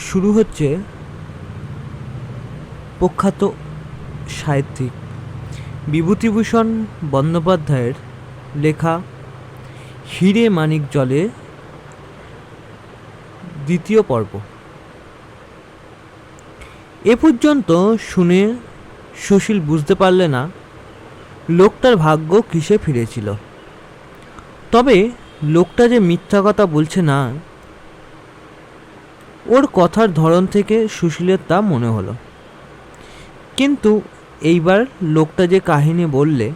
শুরু হচ্ছে প্রখ্যাত সাহিত্যিক বিভূতিভূষণ বন্দ্যোপাধ্যায়ের লেখা হিরে মানিক জলে দ্বিতীয় পর্ব। এ পর্যন্ত শুনে সুশীল বুঝতে পারলে না লোকটার ভাগ্য কিসে ফিরেছিল। তবে লোকটা যে মিথ্যা কথা বলছে না, ওর কথার ধরন থেকে সুশীলের তা মনে হলো। কিন্তু এইবার লোকটা যে কাহিনী বললে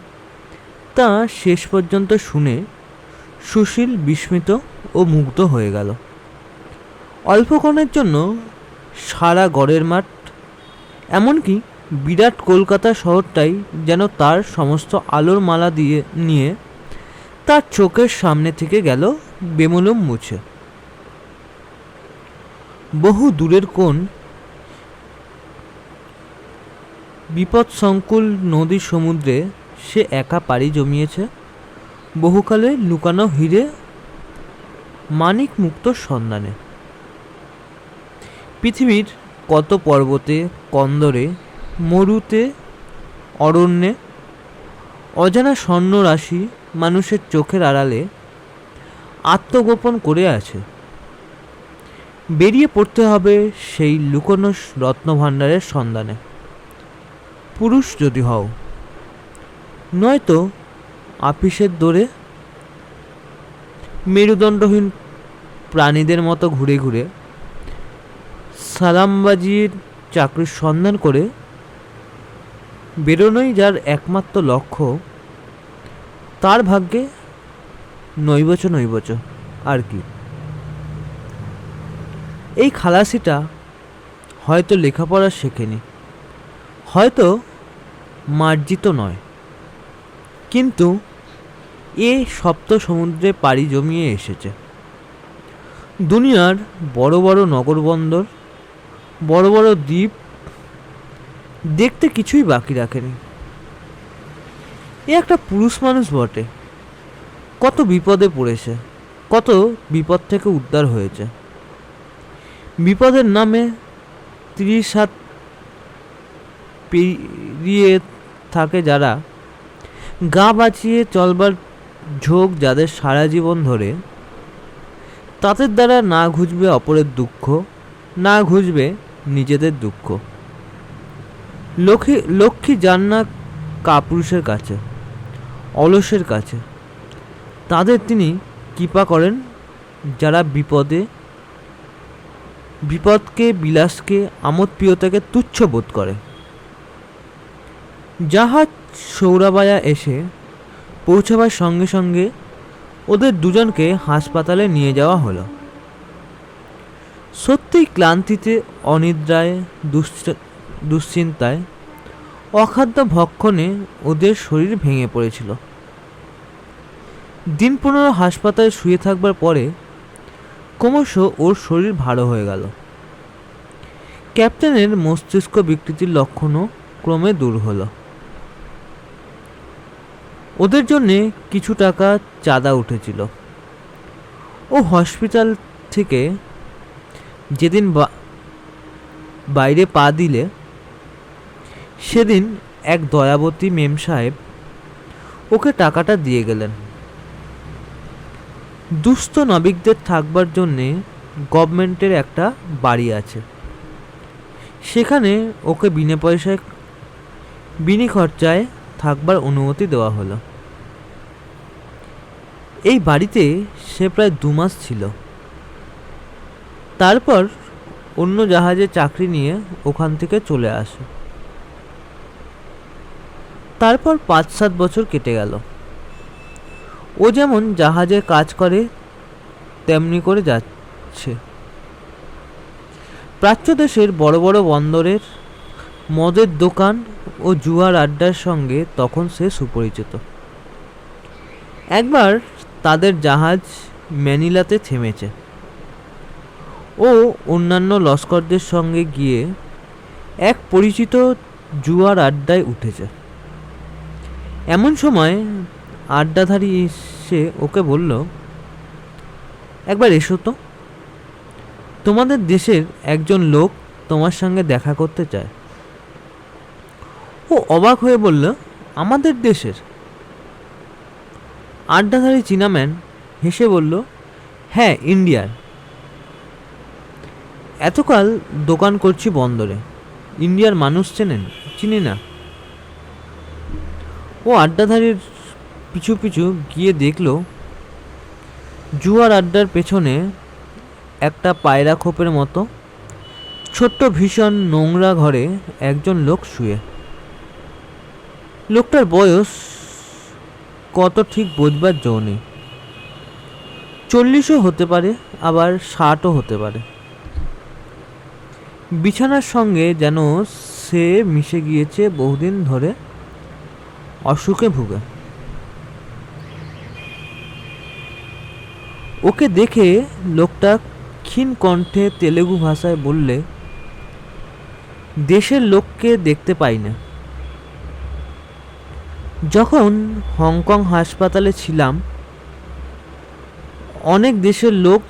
তা শেষ পর্যন্ত শুনে সুশীল বিস্মিত ও মুগ্ধ হয়ে গেল। অল্পক্ষণের জন্য সারা গড়ের মাঠ, এমনকি বিরাট কলকাতা শহরটাই যেন তার সমস্ত আলোর মালা দিয়ে নিয়ে তার চোখের সামনে থেকে গেল বেমুলুম মুছে। বহু দূরের কোন বিপদসংকুল নদী সমুদ্রে সে একা পাড়ি জমিয়েছে বহুকালে লুকানো হিরে মানিক মুক্তোর সন্ধানে। পৃথিবীর কত পর্বতে, কন্দরে, মরুতে, অরণ্যে অজানা স্বর্ণরাশি মানুষের চোখের আড়ালে আত্মগোপন করে আছে। বেরিয়ে পড়তে হবে সেই লুকোনো রত্নভাণ্ডারের সন্ধানে, পুরুষ যদি হও, নয়তো আপিসের দৌড়ে মেরুদণ্ডহীন প্রাণীদের মতো ঘুরে ঘুরে সালামবাজির চাকরির সন্ধান করে বেরোনোই যার একমাত্র লক্ষ্য, তার ভাগ্যে নৈবচ নৈবচ আর কি। এই খালাসিটা হয়তো লেখাপড়া শেখেনি, হয়তো মার্জিত নয়, কিন্তু এ সপ্ত সমুদ্রে পাড়ি জমিয়ে এসেছে। দুনিয়ার বড় বড় নগরবন্দর, বড় বড় দ্বীপ দেখতে কিছুই বাকি রাখেনি। এ একটা পুরুষ মানুষ বটে, কত বিপদে পড়েছে, কত বিপদ থেকে উদ্ধার হয়েছে। বিপদের নামে 30 হাত পেরিয়ে থাকে যারা, গা বাঁচিয়ে চলবার ঝোঁক যাদের সারা জীবন ধরে, তাদের দ্বারা না ঘুচবে অপরের দুঃখ, না ঘুচবে নিজেদের দুঃখ। লক্ষ্মী যান না কাপুরুষের কাছে, অলসের কাছে, তাদের তিনি কৃপা করেন যারা বিপদকে, বিলাসকে, আমোদপ্রিয়তাকে তুচ্ছ বোধ করে। জাহাজ সৌরাবায়া এসে পৌঁছাবার সঙ্গে সঙ্গে ওদের দুজনকে হাসপাতালে নিয়ে যাওয়া হলো। সত্যিই ক্লান্তিতে, অনিদ্রায়, দুশ্চিন্তায়, অখাদ্য ভক্ষণে ওদের শরীর ভেঙে পড়েছিল। দিন 15 হাসপাতালে শুয়ে থাকবার পরে ক্রমশ ওর শরীর ভালো হয়ে গেল। ক্যাপ্টেনের মস্তিষ্ক বিকৃতির লক্ষণও ক্রমে দূর হলো। ওদের জন্যে কিছু টাকা চাঁদা উঠেছিল। ও হসপিটাল থেকে যেদিন বাইরে পা দিলে, সেদিন এক দয়াবতী মেম সাহেব ওকে টাকাটা দিয়ে গেলেন। দুস্থ নাবিকদের থাকবার জন্যে গভর্নমেন্টের একটা বাড়ি আছে, সেখানে ওকে বিনা পয়সায়, বিনি খরচায় থাকবার অনুমতি দেওয়া হলো। এই বাড়িতে সে প্রায় 2 মাস ছিল। তারপর অন্য জাহাজে চাকরি নিয়ে ওখান থেকে চলে আসে। তারপর 5-7 বছর কেটে গেল। ও যেমন জাহাজে কাজ করে তেমনি করে যাচ্ছে। প্রাচ্য দেশের বড় বড় বন্দরের মদের দোকান ও জুয়ার আড্ডার সঙ্গে তখন সে সুপরিচিত। একবার তাদের জাহাজ ম্যানিলাতে থেমেছে। ও অন্যান্য লস্করদের সঙ্গে গিয়ে এক পরিচিত জুয়ার আড্ডায় উঠেছে। এমন সময় আড্ডাধারী এসে ওকে বলল, একবার এসো তো। তোমাদের দেশের একজন লোক তোমার সঙ্গে দেখা করতে চায়। ও অবাক হয়ে বলল, আমাদের দেশের? আড্ডাধারী চীনাম্যান হেসে বলল, হ্যাঁ, ইন্ডিয়ার। এতকাল দোকান করছি বন্দরে, ইন্ডিয়ার মানুষ চিনি না। ও আড্ডাধারীর পিছু পিছু গিয়ে দেখল জুয়ার আড্ডার পেছনে একটা পায়রা খোপের মতো ছোট্ট ভীষণ নোংরা ঘরে একজন লোক শুয়ে। লোকটার বয়স কত ঠিক বোঝবার জো নেই। 40ও হতে পারে, আবার 60ও হতে পারে। বিছানার সঙ্গে যেন সে মিশে গিয়েছে বহুদিন ধরে অসুখে ভুগে। ওকে দেখে লোকটা ক্ষীণ কণ্ঠে তেলেগু ভাষায় বললে, দেশের লোককে দেখতে পাই না। যখন হংকং হাসপাতালে ছিলাম অনেক দেশের লোক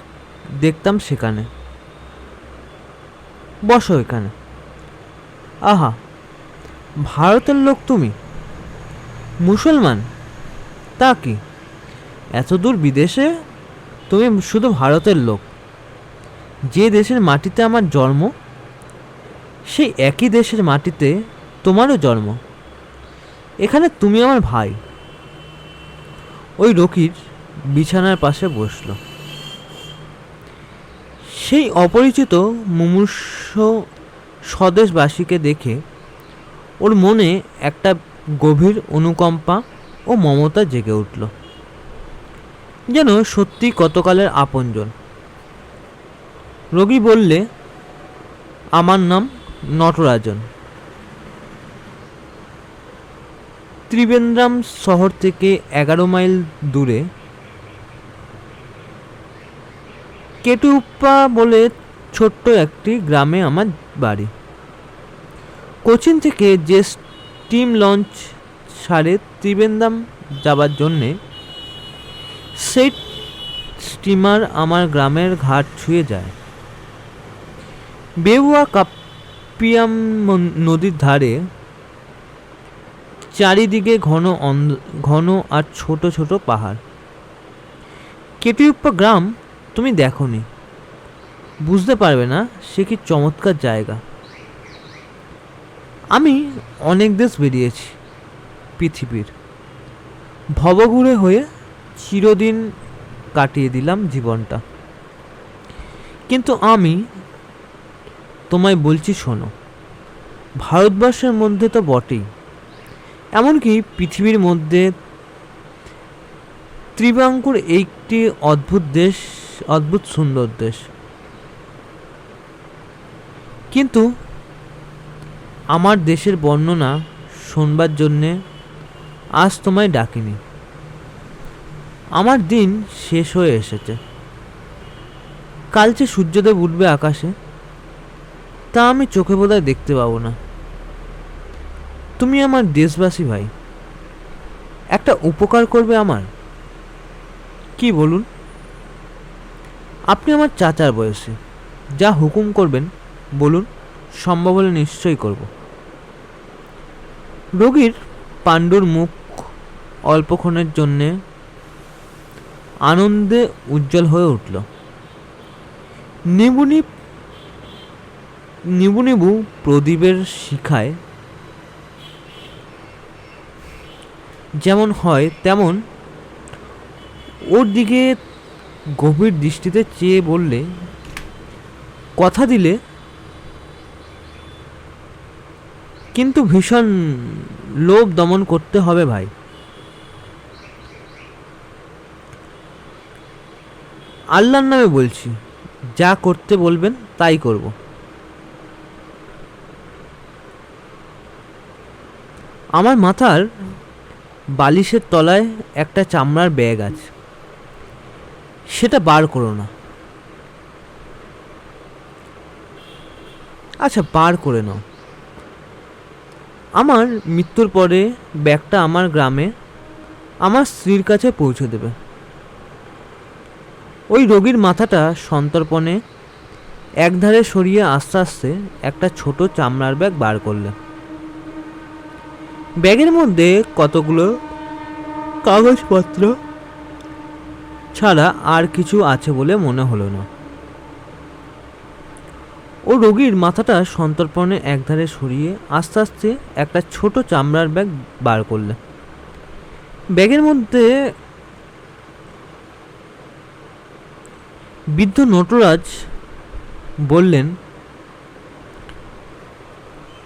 দেখতাম সেখানে। বসো এখানে। আহা, ভারতের লোক তুমি? মুসলমান? তা কি, এত দূর বিদেশে? তুমি শুধু ভারতের লোক। যে দেশের মাটিতে আমার জন্ম সেই একই দেশের মাটিতে তোমারও জন্ম। এখানে তুমি আমার ভাই। ওই রকির বিছানার পাশে বসল। সেই অপরিচিত মুমূর্ষ স্বদেশবাসীকে দেখে ওর মনে একটা গভীর অনুকম্পা ও মমতা জেগে উঠল, যেন সত্যি কতকালের আপনজন। রোগী বললে, আমার নাম নটরাজন। ত্রিবেন্দ্রম শহর থেকে 11 মাইল দূরে কেটুপ্পা বলে ছোট্ট একটি গ্রামে আমার বাড়ি। কোচিন থেকে যে স্টিম লঞ্চ ছাড়ে ত্রিবেন্দ্রম যাবার জন্যে, সেই স্টিমার আমার গ্রামের ঘাট ছুঁয়ে যায়। বেউয়া কাপ্পিয়াম নদীর ধারে চারিদিকে ঘন আর ছোট ছোট পাহাড়। কেটুপ্পা গ্রাম তুমি দেখোনি, বুঝতে পারবে না সে কি চমৎকার জায়গা। আমি অনেক দেশ বেরিয়েছি পৃথিবীর, ভবঘুরে হয়ে চিরদিন কাটিয়ে দিলাম জীবনটা। কিন্তু আমি তোমায় বলছি, শোনো, ভারতবর্ষের মধ্যে তো বটেই, এমনকি পৃথিবীর মধ্যে ত্রিবাঙ্কুর একটি অদ্ভুত দেশ, অদ্ভুত সুন্দর দেশ। কিন্তু আমার দেশের বর্ণনা শোনবার জন্যে আজ তোমায় ডাকিনি। আমার দিন শেষ হয়ে এসেছে। কাল যে সূর্যদেব উঠবে আকাশে, তা আমি চোখে বোধহয় দেখতে পাবো না। তুমি আমার দেশবাসী ভাই, একটা উপকার করবে আমার। কি বলুন? আপনি আমার চাচার বয়সী, যা হুকুম করবেন বলুন, সম্ভব হলে নিশ্চয়ই করব। রোগীর পাণ্ডুর মুখ অল্পক্ষণের জন্যে আনন্দে উজ্জ্বল হয়ে উঠল। নিবু নিবু প্রদীপের শিখায় যেমন হয় তেমন ওর দিকে গভীর দৃষ্টিতে চেয়ে বললে, কথা দিলে, কিন্তু ভীষণ লোভ দমন করতে হবে ভাই। আল্লাহর নামে বলছি, যা করতে বলবেন তাই করব। আমার মাথার বালিশের তলায় একটা চামড়ার ব্যাগ আছে, সেটা বার করো না। আচ্ছা, বার করে নাও। আমার মৃত্যুর পরে ব্যাগটা আমার গ্রামে আমার স্ত্রীর কাছে পৌঁছে দেবে। ওই রোগীর মাথাটা সন্তর্পণে একধারে সরিয়ে আস্তে আস্তে একটা ছোট চামড়ার ব্যাগ বার করলেন। ব্যাগের মধ্যে কতগুলো কাগজপত্র ছাড়া আর কিছু আছে বলে মনে হলো না। ও রোগীর মাথাটা সন্তর্পণে একধারে সরিয়ে আস্তে আস্তে একটা ছোট চামড়ার ব্যাগ বার করলেন। ব্যাগের মধ্যে বৃদ্ধ নটরাজ বললেন,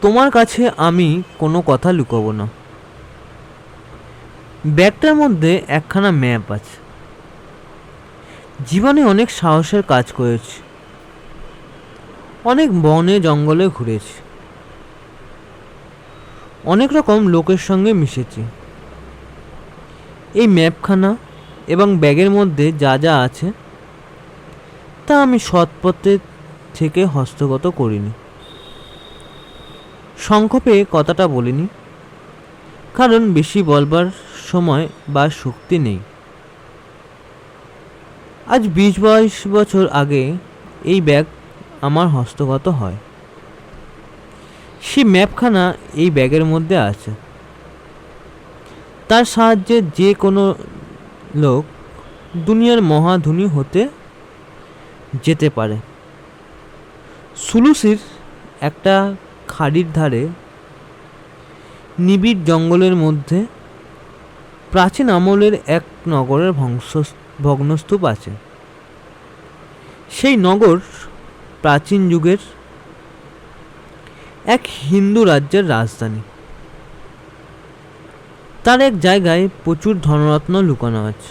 তোমার কাছে আমি কোনো কথা লুকাবো না। ব্যাগটার মধ্যে একখানা ম্যাপ আছে। জীবনে অনেক সাহসের কাজ করেছি, অনেক বনে জঙ্গলে ঘুরেছি, অনেক রকম লোকের সঙ্গে মিশেছি। এই ম্যাপখানা এবং ব্যাগের মধ্যে যা যা আছে তা আমি সৎ পথে থেকে হস্তগত করিনি। সংক্ষেপে কথাটা বলিনি, কারণ বেশি বলবার সময় বা শক্তি নেই। আজ 20-22 বছর আগে এই ব্যাগ আমার হস্তগত হয়। সেই ম্যাপখানা এই ব্যাগের মধ্যে আছে। তার সাহায্যে যে কোনো লোক দুনিয়ার মহাধনী হতে যেতে পারে। সুলুসির একটা খাড়ির ধারে নিবিড় জঙ্গলের মধ্যে প্রাচীন আমলের এক নগরের ভগ্নস্তূপ আছে। সেই নগর প্রাচীন যুগের এক হিন্দু রাজ্যের রাজধানী। তার এক জায়গায় প্রচুর ধনরত্ন লুকানো আছে।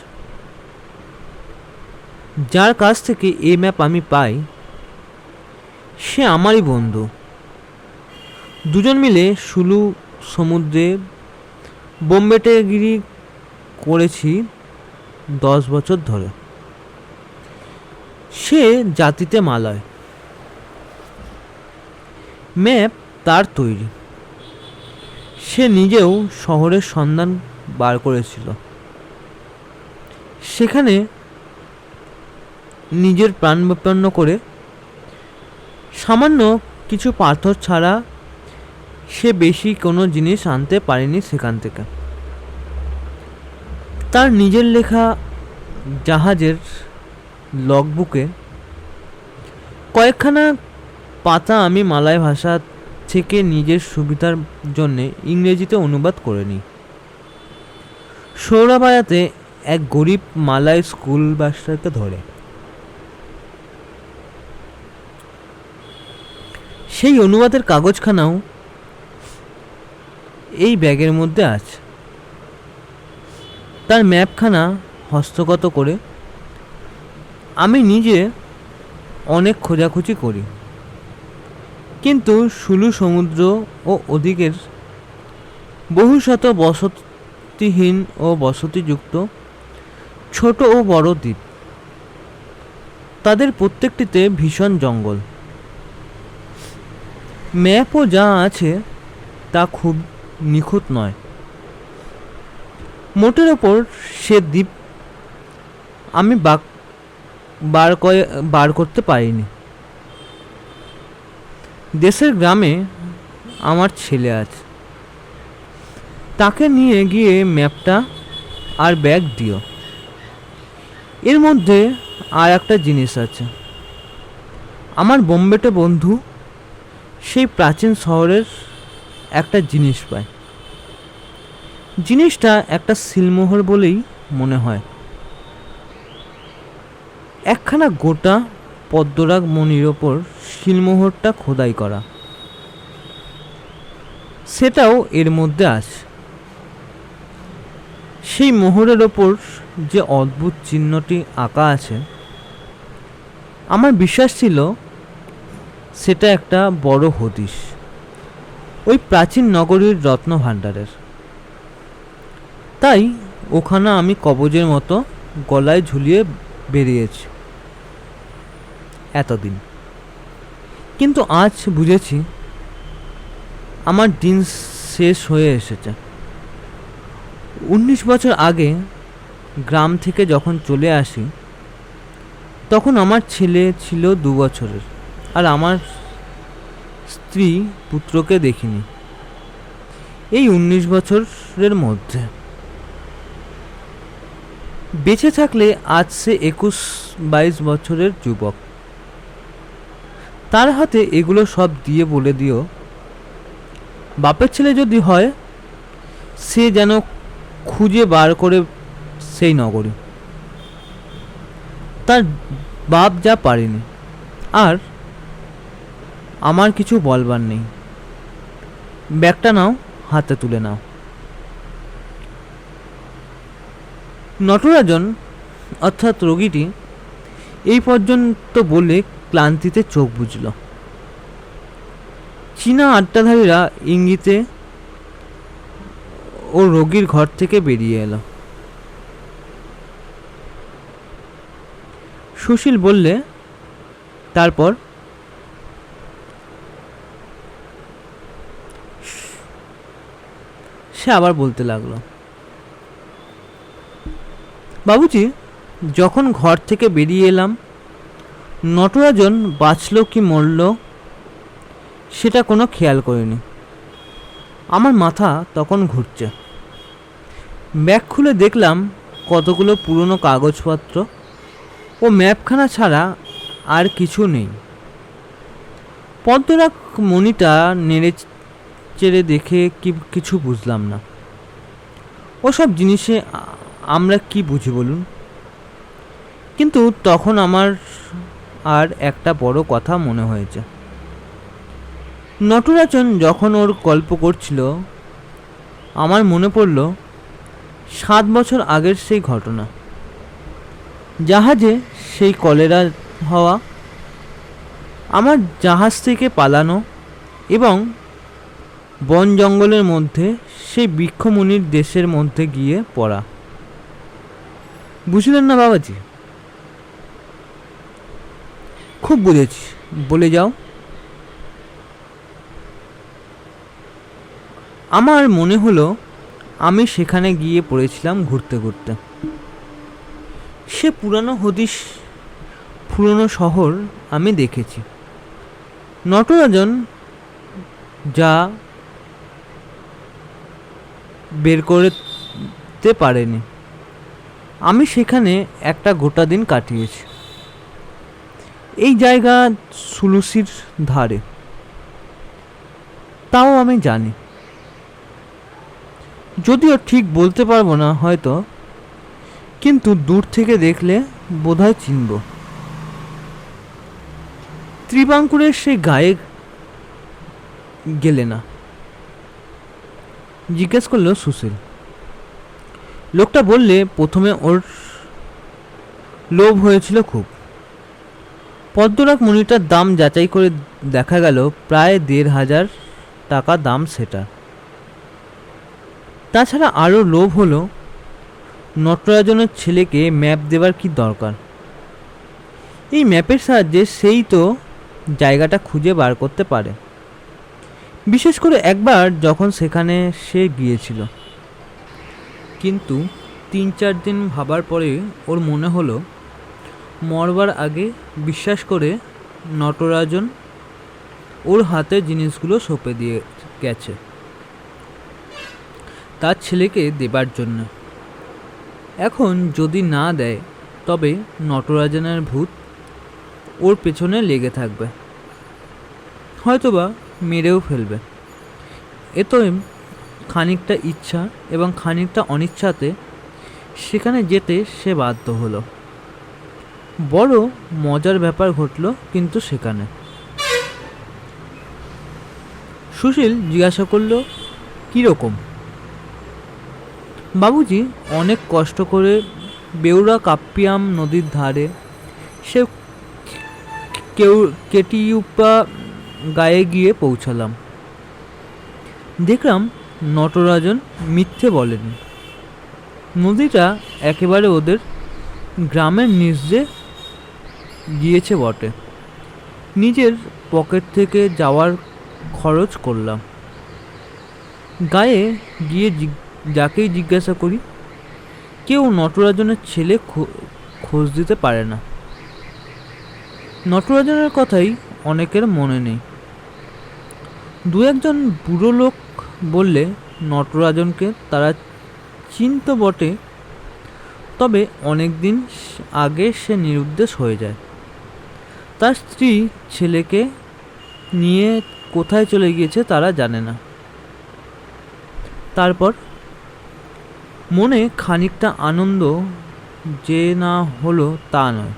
যার কাছ থেকে এই ম্যাপ আমি পাই সে আমারই বন্ধু। দুজন মিলে সুলু সমুদ্রে বোম্বেটেগিরি করেছি 10 বছর ধরে। সে জাতিতে মালয়। ম্যাপ তার তৈরি। সে নিজেও শহরের সন্ধান বার করেছিল। সেখানে নিজের প্রাণ বিপন্ন করে সামান্য কিছু পাথর ছাড়া সে বেশি কোনো জিনিস আনতে পারেনি সেখান থেকে। তার নিজের লেখা জাহাজের লগবুকে কয়েকখানা পাতা আমি মালয় ভাষা থেকে নিজের সুবিধার জন্য ইংরেজিতে অনুবাদ করে নিই। সৌরাবায়াতে এক গরিব মালয় স্কুল মাস্টারকে ধরে। সেই অনুবাদের কাগজখানাও এই ব্যাগের মধ্যে আছে। তার ম্যাপখানা হস্তগত করে আমি নিজে অনেক খোঁজাখুঁজি করি, কিন্তু সুলু সমুদ্র ও ওদিকের বহু শত বসতিহীন ও বসতিযুক্ত ছোট ও বড় দ্বীপ, তাদের প্রত্যেকটিতে ভীষণ জঙ্গল। ম্যাপও যা আছে তা খুব নিখুঁত নয়। মোটের ওপর সে দ্বীপ আমি বার করতে পারিনি। দেশের গ্রামে আমার ছেলে আছে, তাকে নিয়ে গিয়ে ম্যাপটা আর ব্যাগ দিও। এর মধ্যে আর একটা জিনিস আছে। আমার বোম্বেতে বন্ধু সেই প্রাচীন শহরের একটা জিনিস পায়। জিনিসটা একটা সিলমোহর বলেই মনে হয়। একখানা গোটা পদ্মরাগ মণির ওপর সিলমোহরটা খোদাই করা, সেটাও এর মধ্যে আছে। সেই মোহরের ওপর যে অদ্ভুত চিহ্নটি আঁকা আছে, আমার বিশ্বাস ছিল সেটা একটা বড় হদিশ ওই প্রাচীন নগরীর রত্নভাণ্ডারের। তাই ওখানে আমি কবজের মতো গলায় ঝুলিয়ে বেরিয়েছি এতদিন। কিন্তু আজ বুঝেছি আমার দিন শেষ হয়ে এসেছে। 19 বছর আগে গ্রাম থেকে যখন চলে আসি তখন আমার ছেলে ছিল 2 বছরের। আর আমার স্ত্রী পুত্রকে দেখিনি এই 19 বছরের মধ্যে। বেঁচে থাকলে আজ সে 21-22 বছরের যুবক। তার হাতে এগুলো সব দিয়ে বলে দিও, বাপের ছেলে যদি হয় সে যেন খুঁজে বার করে সেই নগরী। তার বাপ যা পারেনি, আর আমার কিছু বলবার নেই। ব্যাগটা নাও, হাতে তুলে নাও। নটরাজন অর্থাৎ রোগীটি এই পর্যন্ত বলে ক্লান্তিতে চোখ বুজল। চীনা আড্ডাধারীরা ইঙ্গিতে ও রোগীর ঘর থেকে বেরিয়ে এলো। সুশীল বললে, তারপর? সে আবার বলতে লাগলো, বাবুজি, যখন ঘর থেকে বেরিয়ে এলাম, নটরাজন বাঁচল কি মরল সেটা কোনো খেয়াল করিনি। আমার মাথা তখন ঘুরছে। ব্যাগ খুলে দেখলাম কতগুলো পুরনো কাগজপত্র ও ম্যাপখানা ছাড়া আর কিছু নেই। পদ্মরাগ মণিটা নেড়ে চেড়ে দেখে কিছু বুঝলাম না। ওসব জিনিসে আমরা কি বুঝি বলুন? কিন্তু তখন আমার আর একটা বড় কথা মনে হয়েছে। নটরাজন যখন ওর গল্প করছিল, আমার মনে পড়ল 7 বছর আগের সেই ঘটনা। জাহাজে সেই কলেরা হওয়া, আমার জাহাজ থেকে পালানো এবং বন জঙ্গলের মধ্যে সেই বৃক্ষমুনির দেশের মধ্যে গিয়ে পড়া। বুঝলেন না বাবাজি? খুব বুঝেছি, বলে যাও। আমার মনে হলো আমি সেখানে গিয়ে পড়েছিলাম ঘুরতে ঘুরতে। সে পুরানো হদিশ, পুরনো শহর আমি দেখেছি। নটরাজন যা বের করতে পারেনি, আমি সেখানে একটা গোটা দিন কাটিয়েছি। এই জায়গা সুলুসির ধারে, তাও আমি জানি। যদিও ঠিক বলতে পারবো না হয়তো, কিন্তু দূর থেকে দেখলে বোধহয় চিনব। ত্রিবাঙ্কুরের সেই গায়ে গেলে না? জিজ্ঞেস করলো সুশীল। লোকটা বললে, প্রথমে ওর লোভ হয়েছিল খুব। পদ্মরাগ মণিটার দাম যাচাই করে দেখা গেল প্রায় 1,500 টাকা দাম সেটা। তাছাড়া আরও লোভ হলো, নটরাজনের ছেলেকে ম্যাপ দেবার কি দরকার? এই ম্যাপের সাহায্যে সেই তো জায়গাটা খুঁজে বার করতে পারে। বিশেষ করে একবার যখন সেখানে সে গিয়েছিল। কিন্তু 3-4 দিন ভাবার পরে ওর মনে হলো, মরবার আগে বিশ্বাস করে নটরাজন ওর হাতে জিনিসগুলো সঁপে দিয়ে গেছে তার ছেলেকে দেবার জন্য। এখন যদি না দেয়, তবে নটরাজনের ভূত ওর পেছনে লেগে থাকবে, হয়তোবা মেরেও ফেলবে। এতো খানিকটা ইচ্ছা এবং খানিকটা অনিচ্ছাতে সেখানে যেতে সে বাধ্য হলো। বড় মজার ব্যাপার ঘটল কিন্তু সেখানে। সুশীল জিজ্ঞাসা করলো, কীরকম? বাবুজি, অনেক কষ্ট করে বেউরা কাপ্পিয়াম নদীর ধারে সে কেটিউপা গায়ে গিয়ে পৌঁছালাম। দেখলাম নটরাজন মিথ্যে বলেনি। নদীটা একেবারে ওদের গ্রামের নিচে গিয়েছে বটে। নিজের পকেট থেকে যাওয়ার খরচ করলাম। গায়ে গিয়ে যাকেই জিজ্ঞাসা করি, কেউ নটরাজনের ছেলে খোঁজ দিতে পারে না। নটরাজনের কথাই অনেকের মনে নেই। দু একজন বুড়ো লোক বললে নটরাজনকে তারা চিনত বটে, তবে অনেক দিন আগে সে নিরুদ্দেশ হয়ে যায়। তার স্ত্রী ছেলেকে নিয়ে কোথায় চলে গিয়েছে তারা জানে না। তারপর মনে খানিকটা আনন্দ যে না হলো তা নয়।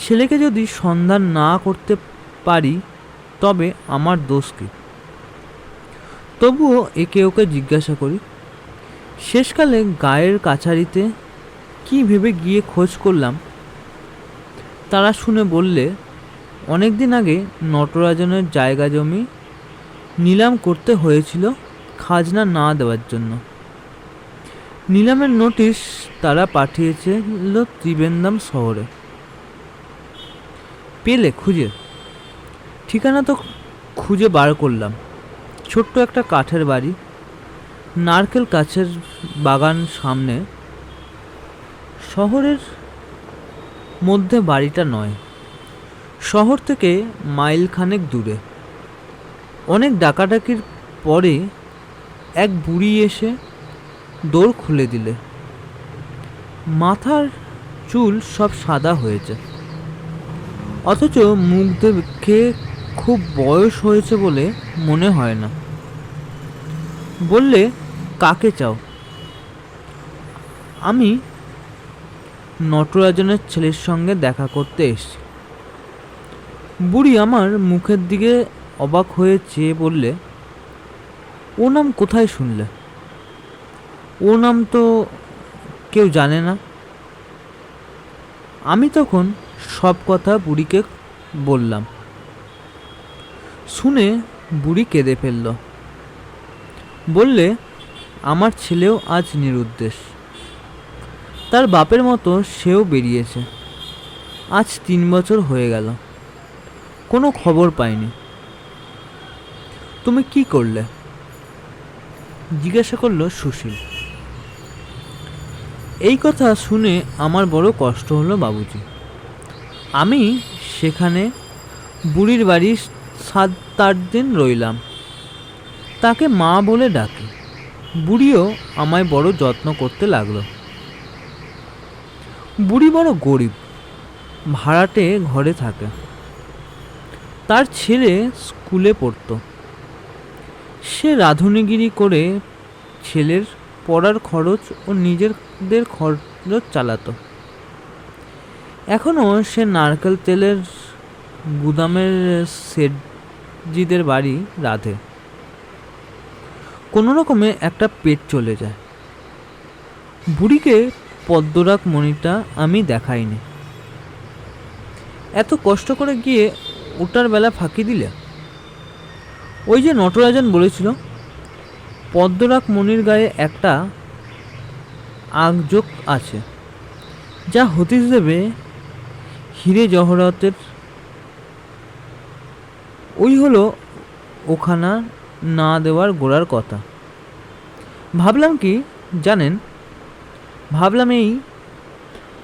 ছেলেকে যদি সন্ধান না করতে পারি তবে আমার দোষ কি? তবুও একে ওকে জিজ্ঞাসা করি। শেষকালে গায়ের কাছারিতে কি ভেবে গিয়ে খোঁজ করলাম। তারা শুনে বললে অনেক দিন আগে নটরাজনের জায়গা জমি নিলাম করতে হয়েছিল খাজনা না দেওয়ার জন্য। নিলামের নোটিশ তারা পাঠিয়েছিল ত্রিবেন্দ্রম শহরে। পেলে খুঁজে? ঠিকানা তো খুঁজে বার করলাম। ছোট্ট একটা কাঠের বাড়ি, নারকেল গাছের বাগান সামনে। শহরের মধ্যে বাড়িটা নয়, শহর থেকে মাইলখানেক দূরে। অনেক ডাকাডাকির পরে এক বুড়ি এসে দোর খুলে দিলে। মাথার চুল সব সাদা হয়েছে, অথচ মুখ দেখে খুব বয়স হয়েছে বলে মনে হয় না। বললে কাকে চাও? আমি নটরাজনের ছেলের সঙ্গে দেখা করতে এসেছি। বুড়ি আমার মুখের দিকে অবাক হয়ে চেয়ে বললে, ও নাম কোথায় শুনলে? ও নাম তো কেউ জানে না। আমি তখন সব কথা বুড়িকে বললাম। শুনে বুড়ি কেঁদে ফেলল। বললে আমার ছেলেও আজ নিরুদ্দেশ। তার বাপের মতো সেও বেরিয়েছে। আজ 3 বছর হয়ে গেল, কোনো খবর পাইনি। তুমি কি করলে? জিজ্ঞাসা করল সুশীল। এই কথা শুনে আমার বড় কষ্ট হলো বাবুজি। আমি সেখানে বুড়ির বাড়ি 7-8 দিন রইলাম। তাকে মা বলে ডাকি। বুড়িও আমায় বড় যত্ন করতে লাগলো। বুড়ি বড় গরিব, ভাড়াটে ঘরে থাকে। তার ছেলে স্কুলে পড়তো। সে রাঁধুনিগিরি করে ছেলের পড়ার খরচ ও নিজেদের খরচ চালাতো। এখনও সে নারকেল তেলের গুদামের সেটজিদের বাড়ি রাঁধে। কোনো রকমে একটা পেট চলে যায়। বুড়িকে পদ্মরাগ মণিটা আমি দেখাইনি। এত কষ্ট করে গিয়ে ওটার বেলা ফাঁকি দিলে? ওই যে নটরাজন বলেছিল পদ্মরাগ মণির গায়ে একটা আগযোগ আছে, যা হদিশ দেবে হিরে জহরতের। ওই হলো ওখানা না দেওয়ার গোড়ার কথা। ভাবলাম কি জানেন, ভাবলাম এই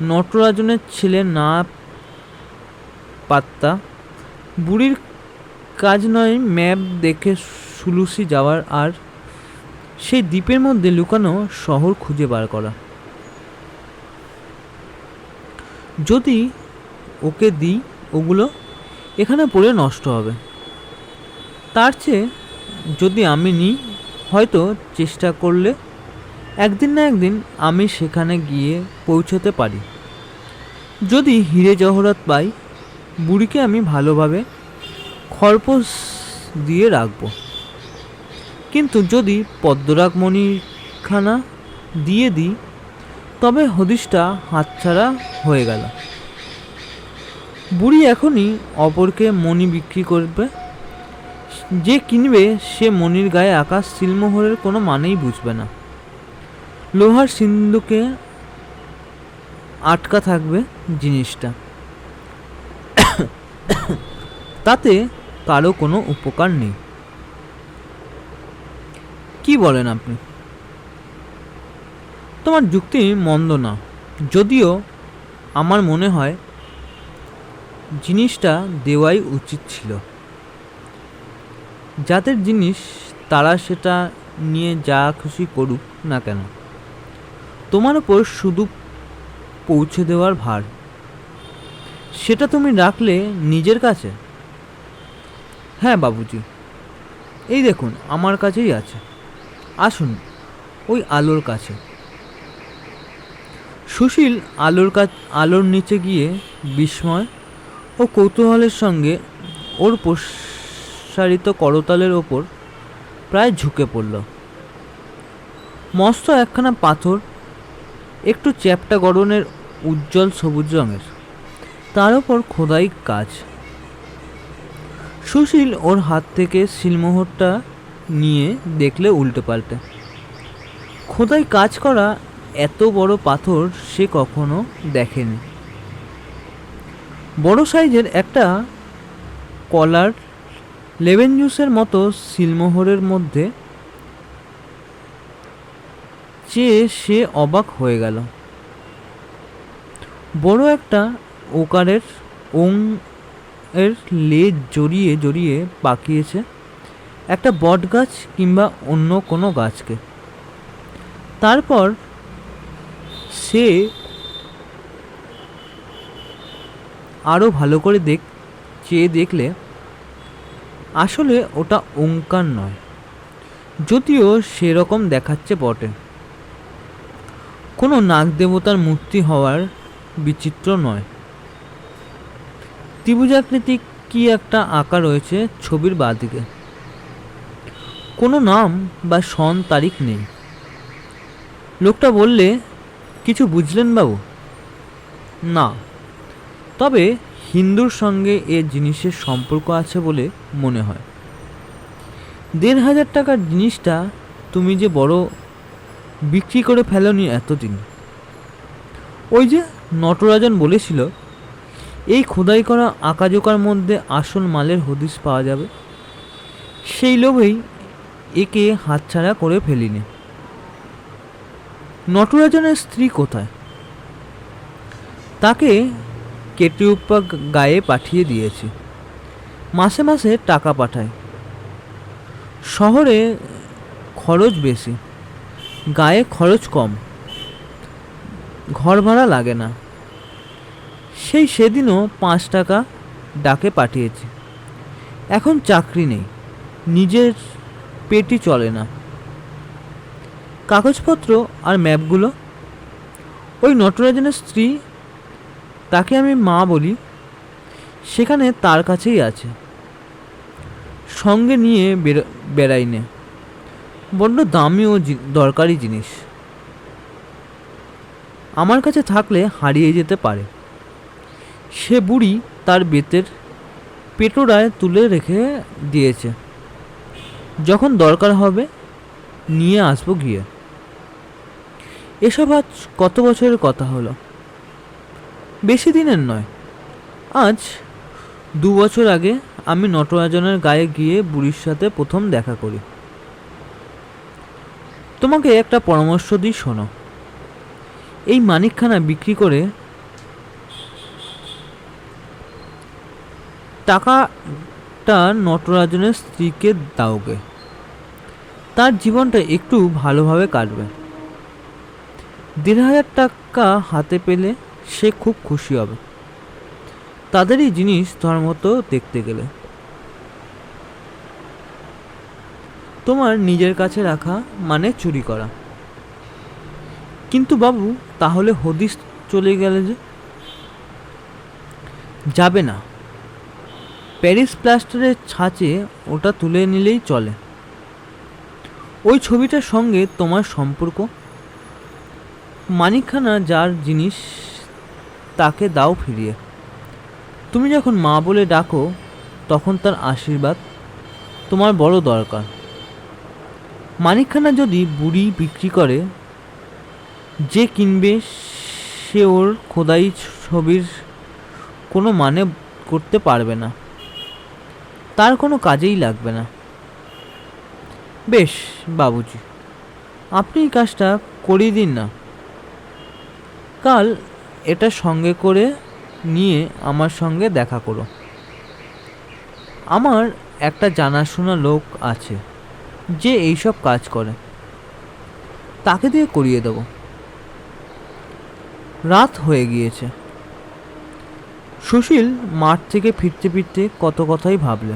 নটরাজনের ছেলে না পাত্তা বুড়ির কাজ নয় ম্যাপ দেখে সুলুসি যাওয়ার আর সেই দ্বীপের মধ্যে লুকানো শহর খুঁজে বার করা। যদি ওকে দিই ওগুলো এখানে পড়ে নষ্ট হবে। তার চেয়ে যদি আমি নিই, হয়তো চেষ্টা করলে একদিন না একদিন আমি সেখানে গিয়ে পৌঁছতে পারি। যদি হিরে জহরত পাই, বুড়িকে আমি ভালোভাবে খরপোশ দিয়ে রাখব। কিন্তু যদি পদ্মরাগ মণিখানা দিয়ে দিই, তবে হদিশটা হাতছাড়া হয়ে গেল। বুড়ি এখনই অপরকে মণি বিক্রি করবে। যে কিনবে সে মণির গায়ে আঁকা সিলমোহরের কোনো মানেই বুঝবে না। লোহার সিন্ধুকে আটকা থাকবে জিনিসটা। তাতে কারো কোনো উপকার নেই। কি বলেন আপনি? তোমার যুক্তি মন্দ না, যদিও আমার মনে হয় জিনিসটা দেওয়াই উচিত ছিল। যাদের জিনিস তারা সেটা নিয়ে যা খুশি করুক না কেন, তোমার ওপর শুধু পৌঁছে দেওয়ার ভার। সেটা তুমি রাখলে নিজের কাছে? হ্যাঁ বাবুজি, এই দেখুন আমার কাছেই আছে, আসুন ওই আলোর কাছে। সুশীল আলোর নিচে গিয়ে বিস্ময় ও কৌতূহলের সঙ্গে ওর প্রসারিত করতলের ওপর প্রায় ঝুঁকে পড়ল। মস্ত একখানা পাথর, একটু চ্যাপ্টা গড়নের, উজ্জ্বল সবুজ রঙের, তার ওপর খোদাই কাজ। সুশীল ওর হাত থেকে সিলমোহরটা নিয়ে দেখলে উল্টে পাল্টে। খোদাই কাজ করা এত বড় পাথর সে কখনো দেখেনি। বড় সাইজের একটা কলার লেমন জুসের মতো সিলমোহরের মধ্যে চেয়ে সে অবাক হয়ে গেল। বড় একটা ওকারের এর লেজ জড়িয়ে জড়িয়ে পাকিয়েছে একটা বট গাছ কিংবা অন্য কোনো গাছকে। তারপর সে আরও ভালো করে চেয়ে দেখলে আসলে ওটা ওঙ্কার নয়, যদিও সেরকম দেখাচ্ছে বটে। কোনো নাগদেবতার মূর্তি হওয়ার বিচিত্র নয়। ত্রিভুজাকৃতি কি একটা আঁকা রয়েছে ছবির বাঁদিকে। কোনো নাম বা সন তারিখ নেই। লোকটা বললে, কিছু বুঝলেন বাবু? না, তবে হিন্দুর সঙ্গে এ জিনিসের সম্পর্ক আছে বলে মনে হয়। ১,৫০০ টাকার জিনিসটা তুমি যে বড় বিক্রি করে ফেলনি এতদিন। ওই যে নটরাজন বলেছিল এই খোদাই করা আঁকাজোকার মধ্যে আসল মালের হদিশ পাওয়া যাবে, সেই লোভেই একে হাতছাড়া করে ফেলিনি। নটরাজনের স্ত্রী কোথায়? তাকে কেটিউপ্পা গায়ে পাঠিয়ে দিয়েছি, মাসে মাসে টাকা পাঠায়। শহরে খরচ বেশি, গায়ে খরচ কম, ঘর ভাড়া লাগে না। সেদিনও ৫ টাকা ডাকে পাঠিয়েছি। এখন চাকরি নেই, নিজের পেটই চলে না। কাগজপত্র আর ম্যাপগুলো ওই নটরাজনের স্ত্রী, তাকে আমি মা বলি, সেখানে তার কাছেই আছে। সঙ্গে নিয়ে বেড়াইনে, বড্ড দামি ও দরকারি জিনিস। আমার কাছে থাকলে হারিয়ে যেতে পারে। সে বুড়ি তার বেতের পেটোরায় তুলে রেখে দিয়েছে, যখন দরকার হবে নিয়ে আসবো গিয়ে। এসব আজ কত বছরের কথা হলো, বেশি দিনের নয়। আজ ২ বছর আগে আমি নটরাজনের গায়ে গিয়ে বুড়ির সাথে প্রথম দেখা করি। তোমাকে একটা পরামর্শ দিই, শোনো। এই মানিকখানা বিক্রি করে টাকাটা নটরাজনের স্ত্রীকে দাওগে, তার জীবনটা একটু ভালোভাবে কাটবে। ১,৫০০ টাকা হাতে পেলে সে খুব খুশি হবে। তাদেরই জিনিস তোমার মতো দেখতে গেলে। তোমার নিজের কাছে রাখা মানে চুরি করা। কিন্তু বাবু, তাহলে হদিস চলে গেলে যে? যাবে না, প্যারিস প্লাস্টারের ছাঁচে ওটা তুলে নিলেই চলে। ওই ছবিটার সঙ্গে তোমার সম্পর্ক। মানিকখানা যার জিনিস তাকে দাও ফিরিয়ে। তুমি যখন মা বলে ডাকো তখন তার আশীর্বাদ তোমার বড় দরকার। মানিকখানা যদি বুড়ি বিক্রি করে, যে কিনবে সে ওর খোদাই ছবির কোনো মানে করতে পারবে না, তার কোনো কাজেই লাগবে না। বেশ বাবুজি, আপনি এই কাজটা করিয়ে দিন না। কাল এটা সঙ্গে করে নিয়ে আমার সঙ্গে দেখা করো। আমার একটা জানাশোনা লোক আছে যে এইসব কাজ করে, তাকে দিয়ে করিয়ে দেব। রাত হয়ে গিয়েছে। সুশীল মাঠ থেকে ফিরতে ফিরতে কত কথাই ভাবলে।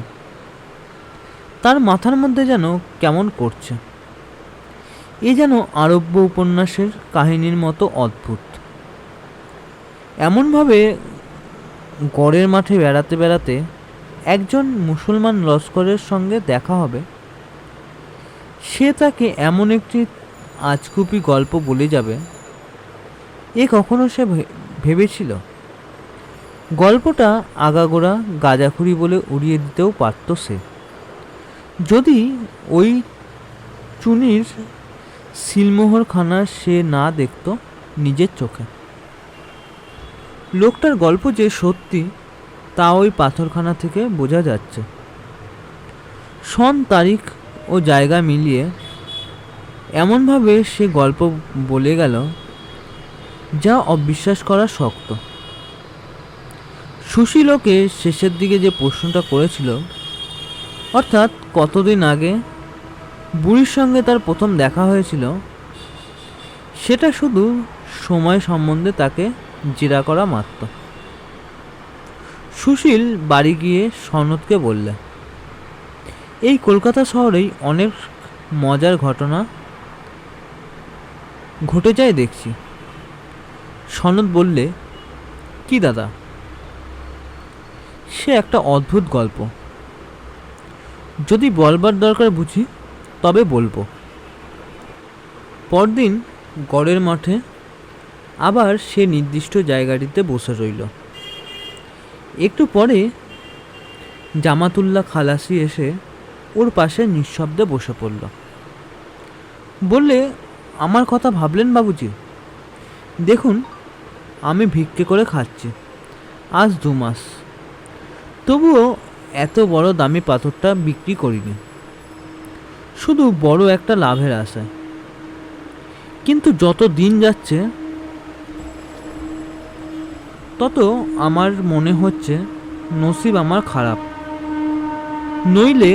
তার মাথার মধ্যে যেন কেমন করছে। এ যেন আরব্য উপন্যাসের কাহিনীর মতো অদ্ভুত। এমনভাবে গড়ের মাঠে বেড়াতে বেড়াতে একজন মুসলমান লস্করের সঙ্গে দেখা হবে, সে তাকে এমন একটি আজগুবি গল্প বলে যাবে, এ কখনো সে ভেবেছিল? গল্পটা আগাগোড়া গাঁজাখুরি বলে উড়িয়ে দিতেও পারত সে, যদি ওই চুনির সিলমোহরখানা সে না দেখত নিজের চোখে। লোকটার গল্প যে সত্যি তা ওই পাথরখানা থেকে বোঝা যাচ্ছে। সন, তারিখ ও জায়গা মিলিয়ে এমনভাবে সে গল্প বলে গেল যা অবিশ্বাস করা শক্ত। সুশীলকে শেষের দিকে যে প্রশ্নটা করেছিল, অর্থাৎ কতদিন আগে বুড়ির সঙ্গে তার প্রথম দেখা হয়েছিল, সেটা শুধু সময় সম্বন্ধে তাকে জেরা করা মাত্র। সুশীল বাড়ি গিয়ে সনদকে বললে, এই কলকাতা শহরেই অনেক মজার ঘটনা ঘটে যায় দেখছি। সনদ বললে, কি দাদা? সে একটা অদ্ভুত গল্প, যদি বলবার দরকার বুঝি তবে বলবো। পরদিন গড়ের মাঠে আবার সে নির্দিষ্ট জায়গাটিতে বসে রইল। একটু পরে জামাতুল্লাহ খালাসি এসে ওর পাশে নিঃশব্দে বসে পড়ল। বললে, আমার কথা ভাবলেন বাবুজি? দেখুন, আমি ভিক্ষে করে খাচ্ছি আজ 2 মাস, তবুও এত বড় দামি পাথরটা বিক্রি করিনি, শুধু বড় একটা লাভের আশায়। কিন্তু যত দিন যাচ্ছে তত আমার মনে হচ্ছে নসিব আমার খারাপ, নইলে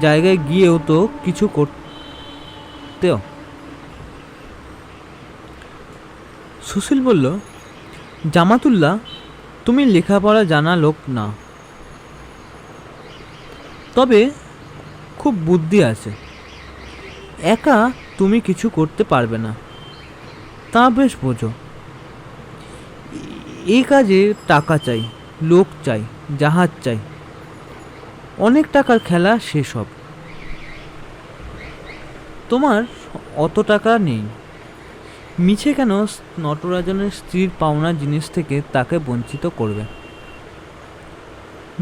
জায়গায় গিয়েও তো কিছু করতেও। সুশীল বলল, জামাতুল্লাহ, তুমি লেখাপড়া জানা লোক না, তবে খুব বুদ্ধি আছে। একা তুমি কিছু করতে পারবে না, তা বেশ বোঝো। এই কাজে টাকা চাই, লোক চাই, জাহাজ চাই, অনেক টাকার খেলা সেসব। তোমার অত টাকা নেই, মিছে কেন নটরাজনের স্ত্রীর পাওনা জিনিস থেকে তাকে বঞ্চিত করবে?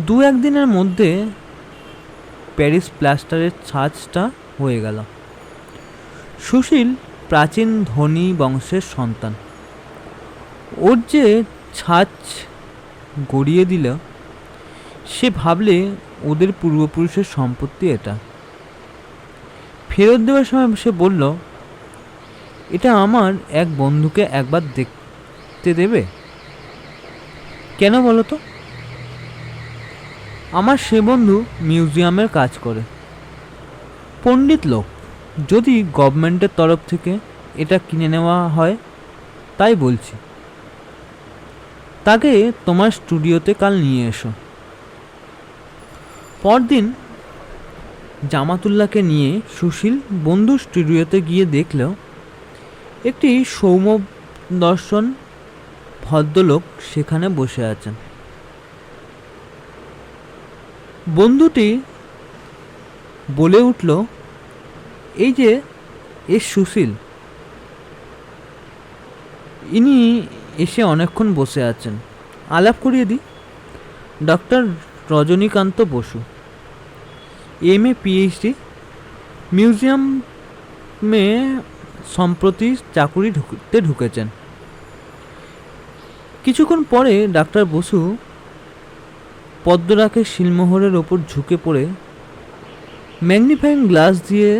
2-1 দিনের মধ্যে প্যারিস প্লাস্টারের ছাঁচটা হয়ে গেল। সুশীল প্রাচীন ধনী বংশের সন্তান, ওর যে ছাঁচ গড়িয়ে দিল, সে ভাবলে ওদের পূর্বপুরুষের সম্পত্তি এটা। ফেরত দেওয়ার সময় সে বলল, এটা আমার এক বন্ধুকে একবার দেখতে দেবে? কেন বলো তো? আমার সে বন্ধু মিউজিয়ামের কাজ করে, পণ্ডিত লোক। যদি গভর্নমেন্টের তরফ থেকে এটা কিনে নেওয়া হয় তাই বলছি। তাকে তোমার স্টুডিওতে কাল নিয়ে এসো। পরদিন জামাতুল্লাহকে নিয়ে সুশীল বন্ধুর স্টুডিওতে গিয়ে দেখল একটি সৌম্য দর্শন ভদ্রলোক সেখানে বসে আছেন। বন্ধুটি বলে উঠল, এই যে সুশীল, ইনি এসে অনেকক্ষণ বসে আছেন, আলাপ করিয়ে দিই। Doctor Rajanikanta Basu, MA PhD, মিউজিয়ামে সম্প্রতি চাকুরি ঢুকেছেন। কিছুক্ষণ পরে ডাক্তার বসু পদ্মরাখের শিলমোহরের ওপর ঝুঁকে পড়ে ম্যাগনিফাইং গ্লাস দিয়ে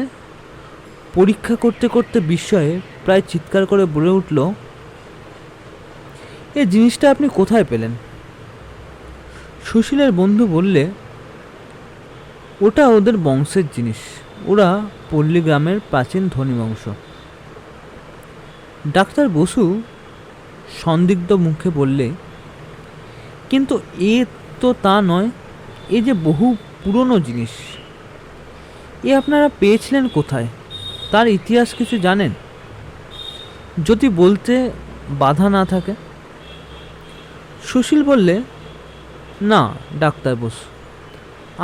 পরীক্ষা করতে করতে বিস্ময়ে প্রায় চিৎকার করে বলে উঠল, এই জিনিসটা আপনি কোথায় পেলেন? সুশীলের বন্ধু বললে, ওটা ওদের বংশের জিনিস, ওরা পল্লী গ্রামের প্রাচীন ধনী বংশ। ডাক্তার বসু সন্দিগ্ধ মুখে বললে, কিন্তু এ তো তা নয়, এ যে বহু পুরনো জিনিস। এ আপনারা পেয়েছিলেন কোথায়? তার ইতিহাস কিছু জানেন? যদি বলতে বাধা না থাকে। সুশীল বললে, না ডাক্তার বসু,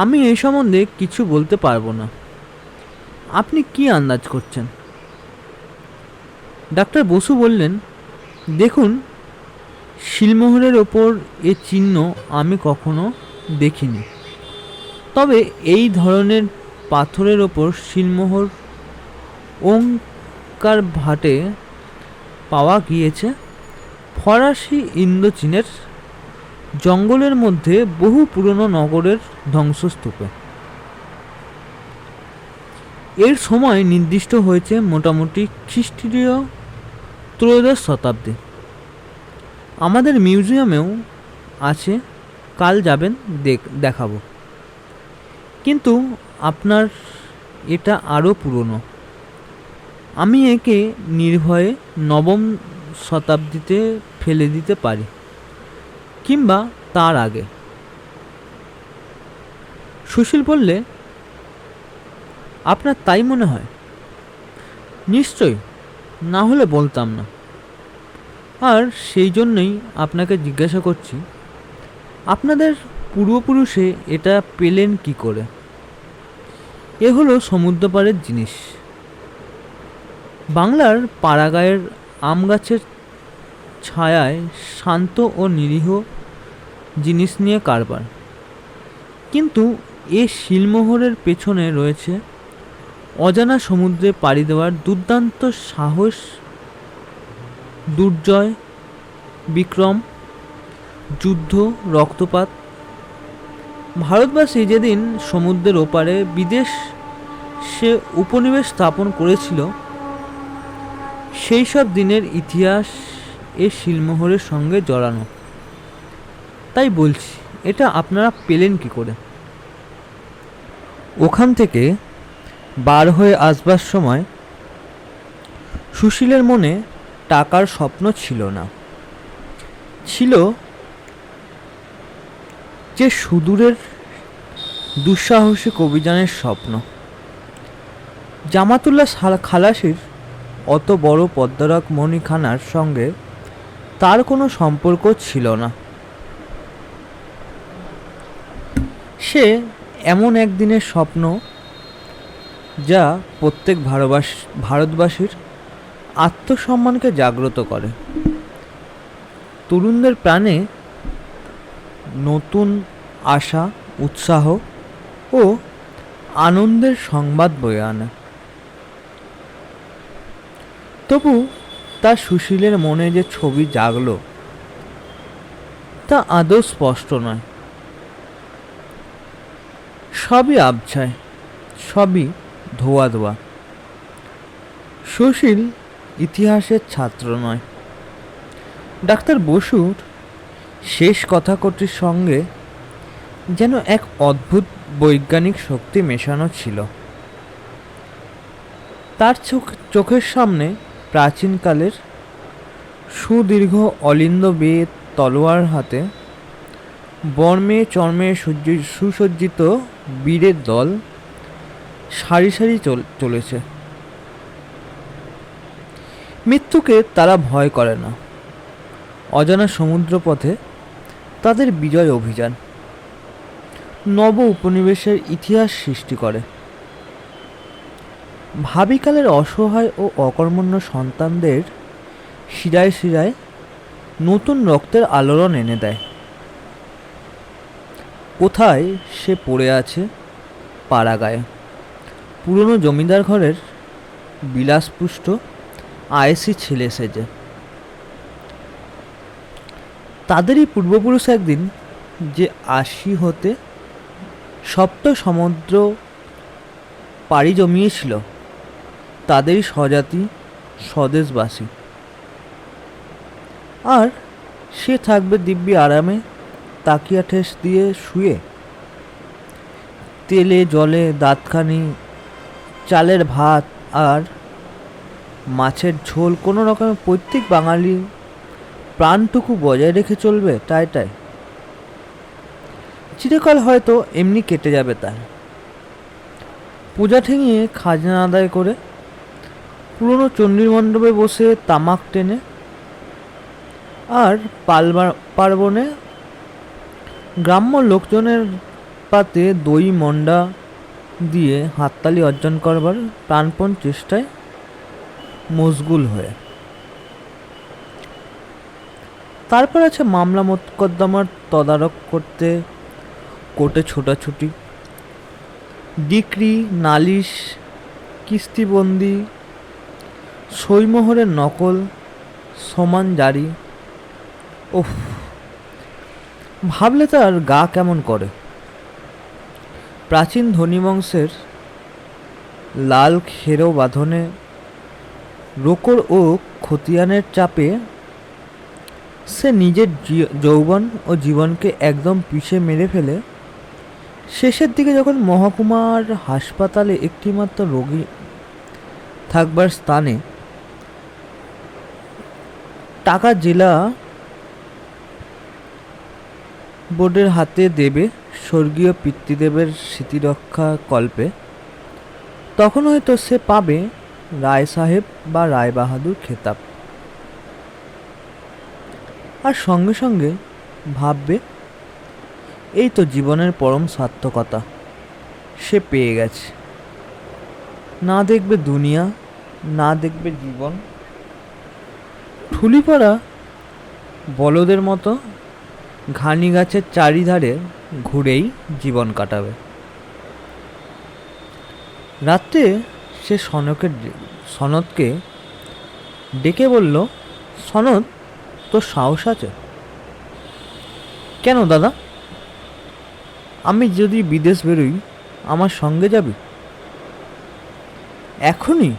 আমি এই সম্বন্ধে কিছু বলতে পারবো না। আপনি কি আন্দাজ করছেন? ডাক্তার বসু বললেন, দেখুন, শিলমোহরের ওপর এ চিহ্ন আমি কখনো দেখিনি, তবে এই ধরনের পাথরের ওপর শিলমোহর ওঙ্কার ভাটে পাওয়া গিয়েছে ফরাসি ইন্দোচীনের জঙ্গলের মধ্যে বহু পুরনো নগরের ধ্বংসস্তূপে। এর সময় নির্দিষ্ট হয়েছে মোটামুটি খ্রিস্টীয় ত্রয়োদশ শতাব্দী। আমাদের মিউজিয়ামেও আছে, কাল যাবেন দেখাবো। কিন্তু আপনার এটা আরও পুরনো। আমি একে নির্ভয়ে নবম শতাব্দীতে ফেলে দিতে পারি, কিংবা তার আগে। সুশীল বললে, আপনার তাই মনে হয়? নিশ্চয়ই, না হলে বলতাম না। আর সেই জন্যই আপনাকে জিজ্ঞাসা করছি, আপনাদের পূর্বপুরুষে এটা পেলেন কি করে? এ হলো সমুদ্রপাড়ের জিনিস, বাংলার পাড়াগাঁয়ের আম গাছের ছায়ায় শান্ত ও নিরীহ জিনিস নিয়ে কারবার। কিন্তু এ শিলমোহরের পেছনে রয়েছে অজানা সমুদ্রে পাড়ি দেওয়ার দুর্দান্ত সাহস, দুর্জয়, বিক্রম, যুদ্ধ, রক্তপাত। ভারতবাসী যেদিন সমুদ্রের ওপারে বিদেশে উপনিবেশ স্থাপন করেছিল, সেই সব দিনের ইতিহাস এ শিলমোহরের সঙ্গে জড়ানো। তাই বলছি, এটা আপনারা পেলেন কি করে? ওখান থেকে বার হয়ে আসবার সময় সুশীলের মনে টাকার স্বপ্ন ছিল না, ছিল যে সুদূরের দুঃসাহসিক অভিযানের স্বপ্ন। জামাতুল্লাহ খালাসির অত বড় পদ্মরাগ মণিখানার সঙ্গে তার কোনো সম্পর্ক ছিল না। সে এমন একদিনের স্বপ্ন, যা প্রত্যেক ভারতবাসীর আত্মসম্মানকে জাগ্রত করে, তরুণদের প্রাণে নতুন আশা, উৎসাহ ও আনন্দের সংবাদ বয়ে আনে। তবু তার সুশীলের মনে যে ছবি জাগল, তা আদৌ স্পষ্ট নয়। সবই আবছায়, সবই ধোয়া ধোয়া। সুশীল ইতিহাসের ছাত্র নয়। ডাক্তার বসুর শেষ কথা কটির সঙ্গে যেন এক অদ্ভুত বৈজ্ঞানিক শক্তি মেশানো ছিল। তার চোখের সামনে প্রাচীনকালের সুদীর্ঘ অলিন্দ বেয়ে তলোয়ার হাতে বর্মে চর্মে সুসজ্জিত বীরের দল সারি সারি চলেছে। মৃত্যুকে তারা ভয় করে না। অজানা সমুদ্রপথে তাদের বিজয় অভিযান নব উপনিবেশের ইতিহাস সৃষ্টি করে। ভাবিকালের অসহায় ও অকর্মণ্য সন্তানদের শিরায় শিরায় নতুন রক্তের আলোড়ন এনে দেয়। কোথায় সে পড়ে আছে পাড়াগাঁয়ে, পুরনো জমিদার ঘরের বিলাসপুষ্ট আয়েসি ছেলে সেজে। তাদেরই পূর্বপুরুষ একদিন যে ৮০ হতে সপ্ত সমুদ্র পাড়ি জমিয়েছিল, তাদেরই স্বজাতি স্বদেশবাসী। আর সে থাকবে দিব্যি আরামে, তাকিয়া ঠেস দিয়ে শুয়ে, তেলে জলে দাঁতখানি, চালের ভাত আর মাছের ঝোল কোনো রকমে প্রত্যেক বাঙালি প্রাণটুকু বজায় রেখে চলবে টায় টায়। চিরকাল হয়তো এমনি কেটে যাবে তার। পূজা ঠেঙিয়ে খাজনা আদায় করে, পুরনো চণ্ডীর মণ্ডপে বসে তামাক টেনে, আর পার্বণে গ্রাম্য লোকজনের পাতে দই মন্ডা দিয়ে হাততালি অর্জন করবার প্রাণপণ চেষ্টায় মশগুল হয়ে। তারপর আছে মামলা মোকদ্দমার তদারক করতে কোর্টে ছোটাছুটি, ডিক্রি, নালিশ, কিস্তিবন্দি, সইমোহরের নকল, সমান জারি। ওফ, ভাবলে তার গা কেমন করে। প্রাচীন ধনী বংশের লাল খেরো বাঁধনে রোকর ও খতিয়ানের চাপে সে নিজের যৌবন ও জীবনকে একদম পিষে মেরে ফেলে শেষের দিকে যখন মহকুমার হাসপাতালে একটিমাত্র রোগী থাকবার স্থানে টাকা জেলা বোর্ডের হাতে দেবে স্বর্গীয় পিতৃদেবের স্মৃতিরক্ষা কল্পে, তখন হয়তো সে পাবে রায় সাহেব বা রায় বাহাদুর খেতাব। আর সঙ্গে সঙ্গে ভাববে, এই তো জীবনের পরম সার্থকতা, সে পেয়ে গেছে। না দেখবে দুনিয়া, না দেখবে জীবন, ঠুলি পড়া বলদের মতো ঘানি গাছের চারিধারে ঘুরেই জীবন কাটাবে। রাত্রে সে সনদকে ডেকে বলল, সনদ, তোর সাহস আছে? কেন দাদা? আমি যদি বিদেশ বেরোই আমার সঙ্গে যাবি? এখনই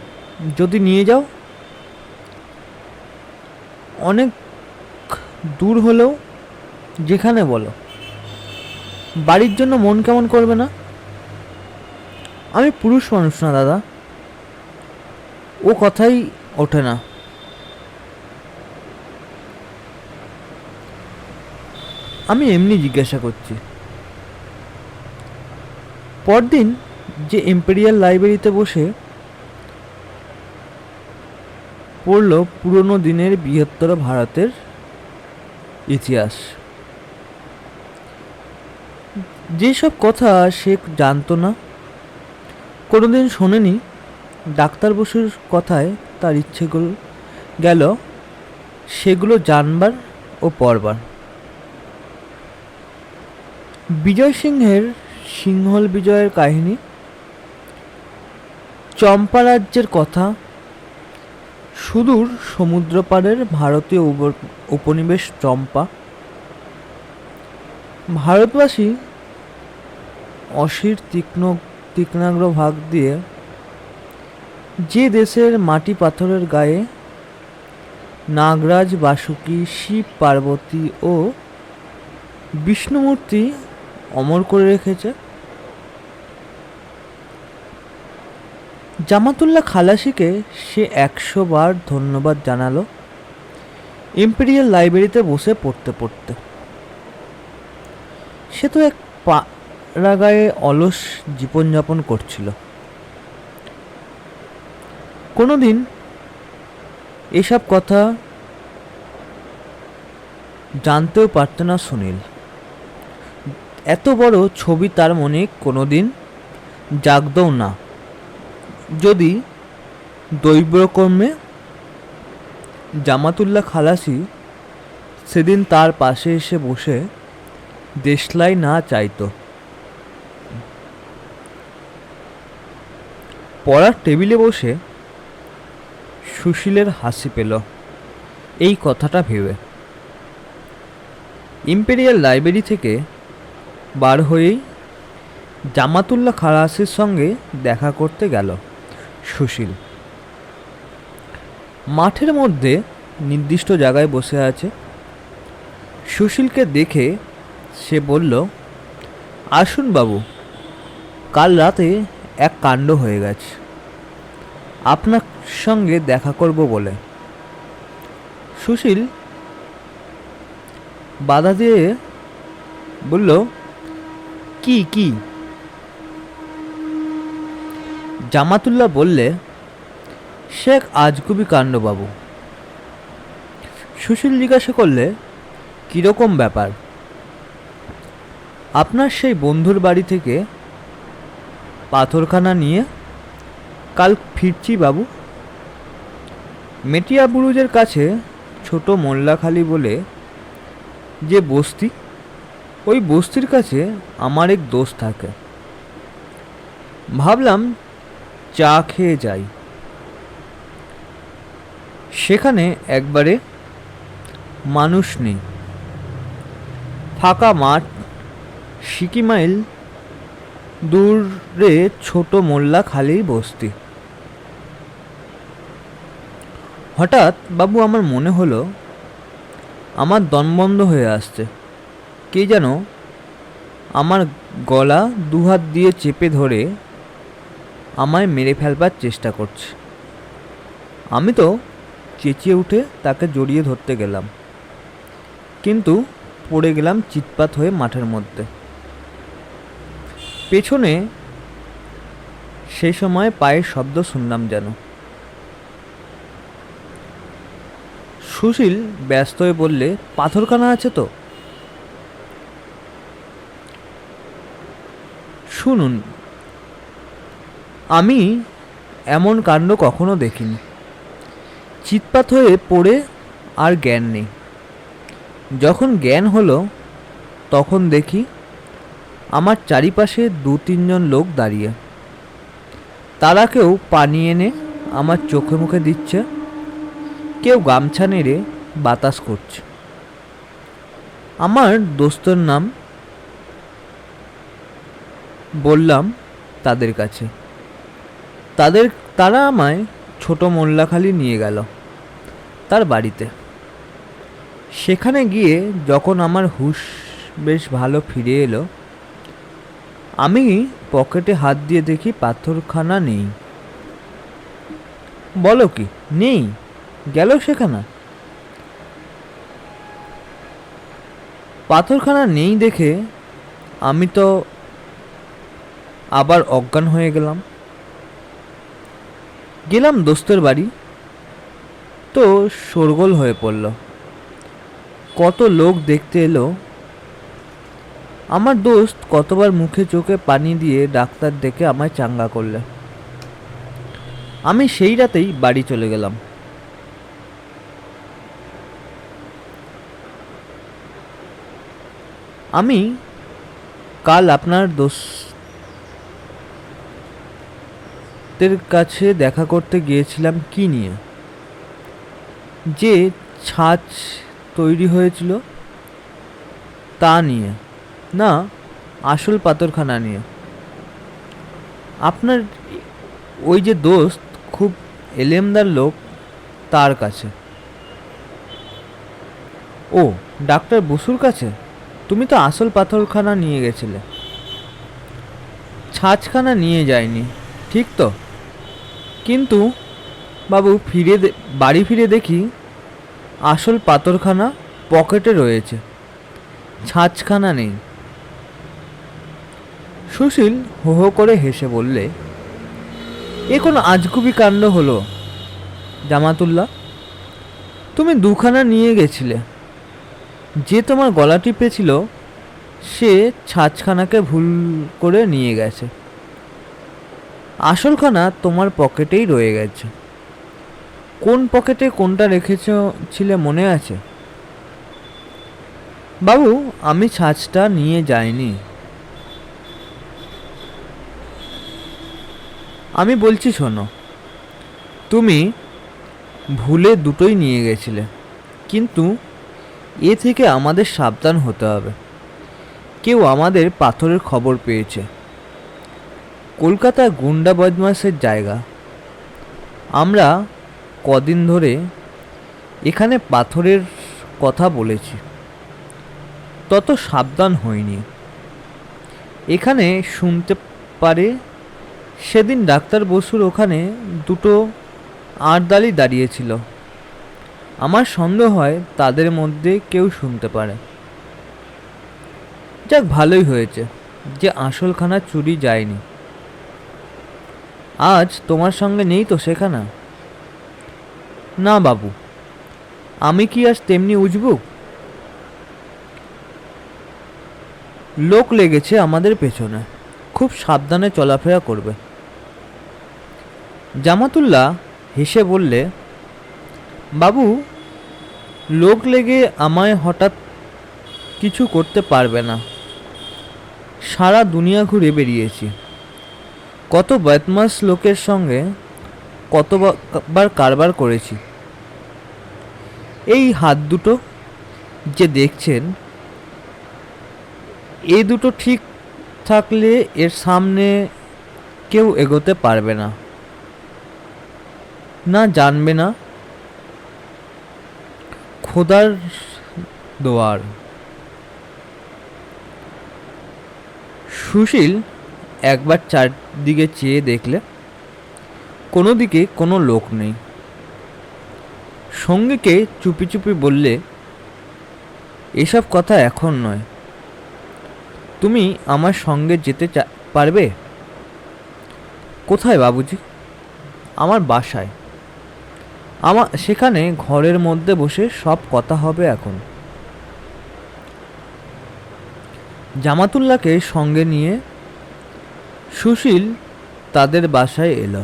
যদি নিয়ে যাও? অনেক দূর হলেও যেখানে বলো। বাড়ির জন্য মন কেমন করবে না? আমি পুরুষ মানুষ না দাদা, ও কথাই ওঠে না। আমি এমনি জিজ্ঞাসা করছি। পরদিন যে ইম্পেরিয়াল লাইব্রেরিতে বসে পড়ল পুরনো দিনের বৃহত্তর ভারতের ইতিহাস, যেসব কথা সে জানতো না, কোনোদিন শোনেনি, ডাক্তার বসুর কথায় তার ইচ্ছেগুলো গেল সেগুলো জানবার ও পড়বার। বিজয় সিংহের সিংহল বিজয়ের কাহিনী, চম্পা রাজ্যের কথা, সুদূর সমুদ্রপাড়ের ভারতীয় উপনিবেশ চম্পা, ভারতবাসী অসির তীক্ষ্ণাগ্র ভাগ দিয়ে যে দেশের মাটি পাথরের গায়ে নাগরাজ, বাসুকী, শিব, পার্বতী ও বিষ্ণুমূর্তি অমর করে রেখেছে। জামাতুল্লাহ খালাসিকে সে 100 বার ধন্যবাদ জানালো ইম্পেরিয়াল লাইব্রেরিতে বসে পড়তে পড়তে। সে তো এক পাড়াগায়ে অলস জীবনযাপন করছিল। কোনোদিন এসব কথা জানতেও পারত না সুনীল। এত বড় ছবি তার মনে কোনোদিন জাগতও না, যদি দৈবক্রমে জামাতুল্লাহ খালাসি সেদিন তার পাশে এসে বসে দেশলাই না চাইতো। পড়ার টেবিলে বসে সুশীলের হাসি পেল এই কথাটা ভেবে। ইম্পেরিয়াল লাইব্রেরি থেকে বার হয়েই জামাতুল্লাহ খালাসির সঙ্গে দেখা করতে গেল সুশীল। মাঠের মধ্যে নির্দিষ্ট জায়গায় বসে আছে, সুশীলকে দেখে সে বলল, আসুন বাবু, কাল রাতে এক কাণ্ড হয়ে গেছে, আপনার সঙ্গে দেখা করব বলে। সুশীল বাধা দিয়ে বলল, কি কি? জামাতুল্লাহ বললে, সে এক আজগুবি কাণ্ড বাবু। সুশীল জিজ্ঞাসা করলে, কীরকম ব্যাপার? আপনার সেই বন্ধুর বাড়ি থেকে পাথরখানা নিয়ে কাল ফিরছি বাবু। মেটিয়া বুরুজের কাছে ছোট মোল্লাখালি বলে যে বস্তি, ওই বস্তির কাছে আমার এক দোস্ত থাকে। ভাবলাম চা খেয়ে যাই। সেখানে একবারে মানুষ নেই, ফাঁকা মাঠ, সিকিমাইল দূরে ছোট মোল্লাখালি বস্তি। হঠাৎ বাবু আমার মনে হলো আমার দম বন্ধ হয়ে আসছে। কে যেন আমার গলা দুহাত দিয়ে চেপে ধরে আমায় মেরে ফেলবার চেষ্টা করছে। আমি তো চেঁচিয়ে উঠে তাকে জড়িয়ে ধরতে গেলাম, কিন্তু পড়ে গেলাম চিৎপাত হয়ে মাঠের মধ্যে। পেছনে সেই সময় পায়ের শব্দ শুনলাম যেন। সুশীল ব্যস্ত হয়ে বললে, পাথরখানা আছে তো? শুনুন, আমি এমন কাণ্ড কখনো দেখিনি। চিৎপাত হয়ে পড়ে আর জ্ঞান নেই। যখন জ্ঞান হলো তখন দেখি আমার চারিপাশে 2-3 জন লোক দাঁড়িয়ে। তারা কেউ পানি এনে আমার চোখে মুখে দিচ্ছে, কেউ গামছা নেড়ে বাতাস করছে। আমার দোস্তর নাম বললাম তাদের কাছে। তারা আমায় ছোট মোল্লাখালি নিয়ে গেল তার বাড়িতে। সেখানে গিয়ে যখন আমার হুঁশ বেশ ভালো ফিরে এলো, আমি পকেটে হাত দিয়ে দেখি পাথরখানা নেই। বলো কি, নেই? গেল সেখানে? পাথরখানা নেই দেখে আমি তো আবার অজ্ঞান হয়ে গেলাম দোস্তের বাড়ি। তো শোরগোল হয়ে পড়ল, কত লোক দেখতে এলো। আমার দোস্ত কতবার মুখে চোখে পানি দিয়ে ডাক্তার ডেকে আমায় চাঙ্গা করলে। আমি সেই রাতেই বাড়ি চলে গেলাম। আমি কাল আপনার দোস্তের কাছে দেখা করতে গিয়েছিলাম কি নিয়ে? যে ছাঁচ তৈরি হয়েছিল তা নিয়ে না, আসল পাথরখানা নিয়ে। আপনার ওই যে দোস্ত খুব এলেমদার লোক, তার কাছে। ও, ডাক্তার বসুর কাছে? তুমি তো আসল পাথরখানা নিয়ে গেছিলে, ছাঁচখানা নিয়ে যায়নি, ঠিক তো? কিন্তু বাবু বাড়ি ফিরে দেখি আসল পাথরখানা পকেটে রয়েছে, ছাঁচখানা নেই। সুশীল হো হো করে হেসে বললে, এ কোনো আজগুবি কাণ্ড হলো জামাতুল্লাহ? তুমি 2খানা নিয়ে গেছিলে, যে তোমার গলা টিপেছিল সে ছাঁচখানাকে ভুল করে নিয়ে গেছে, আসলখানা তোমার পকেটেই রয়ে গেছে। কোন পকেটে কোনটা রেখেছিলে মনে আছে? বাবু, আমি ছাঁচটা নিয়ে যাইনি। আমি বলছি শোনো, তুমি ভুলে দুটোই নিয়ে গেছিলে, কিন্তু এ থেকে আমাদের সাবধান হতে হবে। কেউ আমাদের পাথরের খবর পেয়েছে। কলকাতা গুন্ডা বদমাশের জায়গা। আমরা কদিন ধরে এখানে পাথরের কথা বলেছি, তত সাবধান হইনি। এখানে শুনতে পারে সেদিন ডাক্তার বসুর ওখানে দুটো আড়দালি দাঁড়িয়েছিল। আমার সন্দেহ হয় তাদের মধ্যে কেউ শুনতে পারে। যাক, ভালোই হয়েছে যে আসলখানা চুরি যায়নি। আজ তোমার সঙ্গে নেই তো সেখানা? না বাবু, আমি কি আজ তেমনি উজবুক? লোক লেগেছে আমাদের পেছনে, খুব সাবধানে চলাফেরা করবে। জামাতুল্লাহ হেসে বললে, বাবু, লোক লেগে আমায় হঠাৎ কিছু করতে পারবে না। সারা দুনিয়া ঘুরে বেরিয়েছি, কত বদমাস লোকের সঙ্গে কতবার কারবার করেছি। এই হাত দুটো যে দেখছেন, এই দুটো ঠিক থাকলে এর সামনে কেউ এগোতে পারবে না, না জানবে না খোদার দোয়ার। সুশীল একবার চারদিকে চেয়ে দেখলে কোনো দিকে কোনো লোক নেই। সঙ্গীকে চুপি চুপি বললে, এসব কথা এখন নয়, তুমি আমার সঙ্গে যেতে পারবে? কোথায় বাবুজি? আমার বাসায়। সেখানে ঘরের মধ্যে বসে সব কথা হবে এখন। জামাতুল্লাহকে সঙ্গে নিয়ে সুশীল তাদের বাসায় এলো।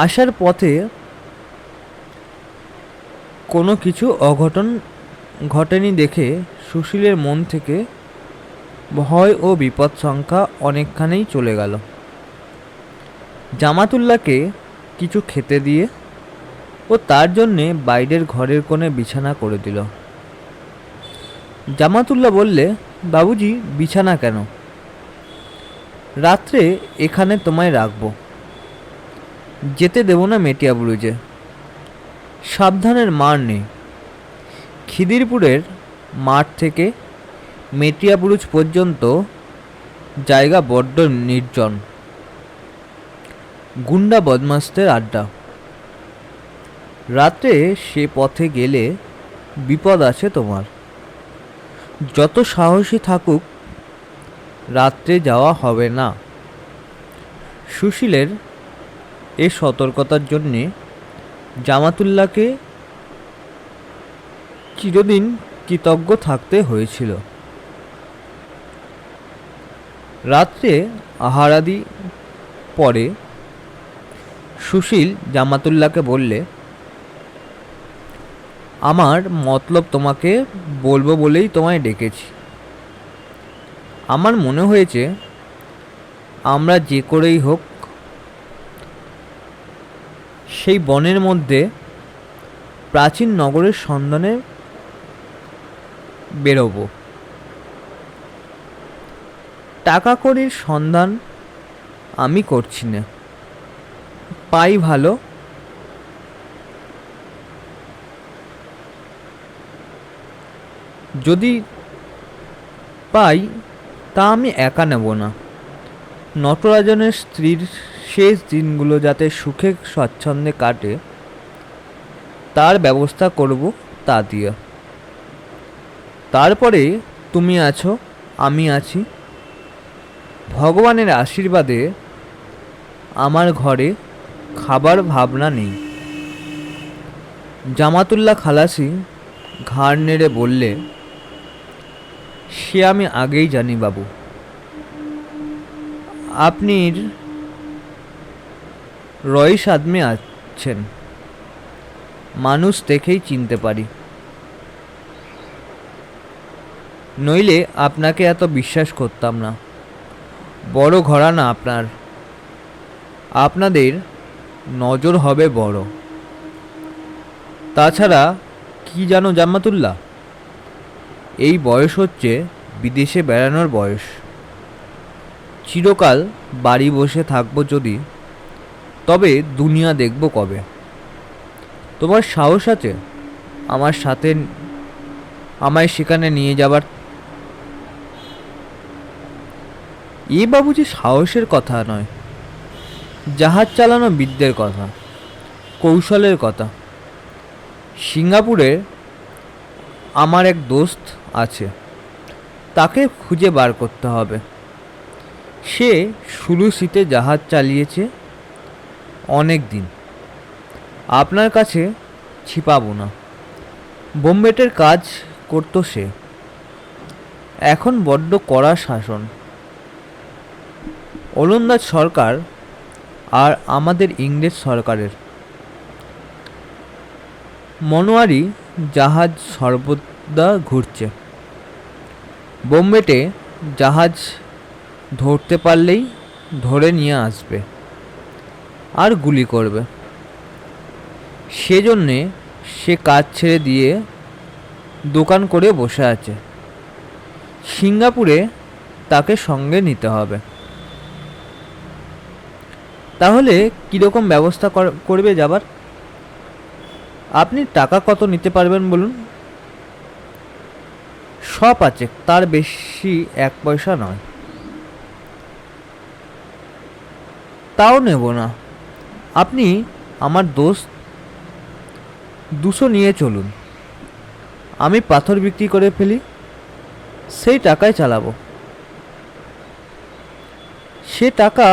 আসার পথে কোনো কিছু অঘটন ঘটেনি দেখে সুশীলের মন থেকে ভয় ও বিপদ সংখ্যা অনেকখানেই চলে গেল। জামাতুল্লাহকে কিছু খেতে দিয়ে ও তার জন্যে বাইরের ঘরের কোণে বিছানা করে দিল। জামাতুল্লাহ বললে, বাবুজি, বিছানা কেন? রাত্রে এখানে তোমায় রাখবো, যেতে দেব না মেটিয়া বুরুজে। সাবধানের মার নেই। খিদিরপুরের মাঠ থেকে মেটিয়া বুরুজ পর্যন্ত জায়গা বড্ড নির্জন, গুন্ডা বদমাশদের আড্ডা। রাতে সে পথে গেলে বিপদ আছে তোমার। যত সাহসী থাকুক, রাত্রে যাওয়া হবে না। সুশীলের এ সতর্কতার জন্যে জামাতুল্লাহকে চিরদিন কৃতজ্ঞ থাকতে হয়েছিল। রাত্রে আহারাদি পরে সুশীল জামাতুল্লাহকে বললে, আমার মতলব তোমাকে বলবো বলেই তোমায় ডেকেছি। আমার মনে হয়েছে আমরা যে করেই হোক সেই বনের মধ্যে প্রাচীন নগরের সন্ধানে বেরোবো। টাকা কড়ির সন্ধান আমি করছি না, পাই ভালো, যদি পাই তা আমি একা নেব না। নটরাজনের স্ত্রীর শেষ দিনগুলো যাতে সুখে স্বচ্ছন্দে কাটে তার ব্যবস্থা করব তা দিয়ে। তারপরে তুমি আছো, আমি আছি। ভগবানের আশীর্বাদে আমার ঘরে খাবার ভাবনা নেই। জামাতুল্লাহ খালাসি ঘাড় নেড়ে বললে, সে আমি আগেই জানি বাবু। আপনি রইস আদমে আছেন, মানুষ দেখেই চিনতে পারি, নইলে আপনাকে এত বিশ্বাস করতাম না। বড় ঘরানা আপনার, আপনাদের নজর হবে বড়। তাছাড়া কি জানো জামাতুল্লাহ, এই বয়স হচ্ছে বিদেশে বেড়ানোর বয়স। চিরকাল বাড়ি বসে থাকবো যদি, তবে দুনিয়া দেখব কবে? তোমার সাহস আছে আমার সাথে আমায় সেখানে নিয়ে যাবার। এ বাবুজি সাহসের কথা নয়, জাহাজ চালানো বিদ্যের কথা, কৌশলের কথা। সিঙ্গাপুরে আমার এক দোস্ত আছে, তাকে খুঁজে বার করতে হবে। সে সুলুসিতে জাহাজ চালিয়েছে অনেক দিন। আপনার কাছে ছিপাবো না, বোম্বেটের কাজ করতো সে। এখন বড্ড কড়া শাসন। ওলন্দাজ সরকার আর আমাদের ইংরেজ সরকারের মনোয়ারি জাহাজ সর্বদা ঘুরছে। বোম্বেটে জাহাজ ধরতে পারলেই ধরে নিয়ে আসবে আর গুলি করবে। সেজন্যে সে কাজ ছেড়ে দিয়ে দোকান করে বসে আছে। সিঙ্গাপুরে তাকে সঙ্গে নিতে হবে। তাহলে কীরকম ব্যবস্থা করবে যাবার? আপনি টাকা কত নিতে পারবেন বলুন? সব আছে, তার বেশি এক পয়সা নয়। তাও নেব না। আপনি আমার দোস্ত, 200 নিয়ে চলুন। আমি পাথর বিক্রি করে ফেলি, সেই টাকায় চালাবো। সে টাকা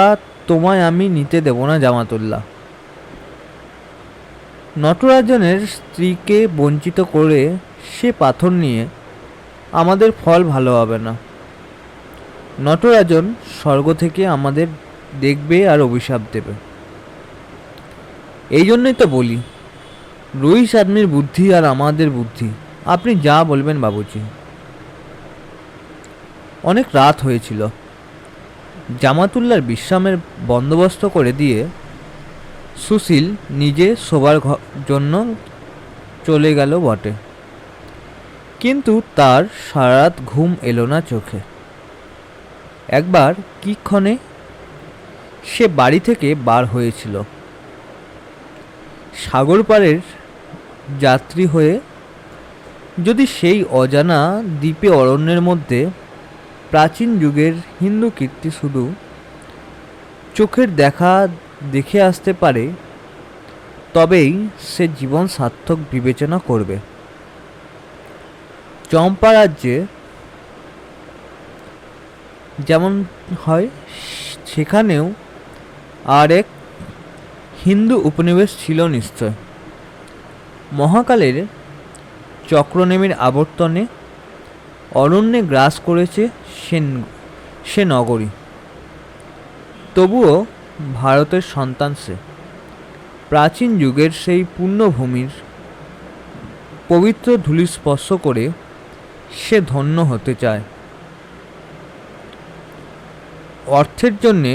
তোমায় আমি নিতে দেব না জামাতুল্লাহ। নটরাজনের স্ত্রীকে বঞ্চিত করে সে পাথর নিয়ে আমাদের ফল ভালো হবে না। নটরাজন স্বর্গ থেকে আমাদের দেখবে আর অভিশাপ দেবে। এই জন্যই তো বলি, রইস আদমির বুদ্ধি আর আমাদের বুদ্ধি। আপনি যা বলবেন বাবুজি। অনেক রাত হয়েছিল। জামাতুল্লার বিশ্রামের বন্দোবস্ত করে দিয়ে সুশীল নিজে শোবার জন্য চলে গেল বটে, কিন্তু তার সারারাত ঘুম এলো না চোখে। একবার কিক্ষণে সে বাড়ি থেকে বার হয়েছিল সাগর পাড়ের যাত্রী হয়ে। যদি সেই অজানা দ্বীপে অরণ্যের মধ্যে প্রাচীন যুগের হিন্দু কীর্তি শুধু চোখের দেখে আসতে পারে, তবেই সে জীবন সার্থক বিবেচনা করবে। চম্পা রাজ্যে যেমন হয়, সেখানেও আর এক হিন্দু উপনিবেশ ছিল নিশ্চয়। মহাকালের চক্রনেমির আবর্তনে অরণ্যে গ্রাস করেছে সে নগরী। তবুও ভারতের সন্তান সে। প্রাচীন যুগের সেই পুণ্যভূমির পবিত্র ধূলি স্পর্শ করে সে ধন্য হতে চায়। অর্থের জন্যে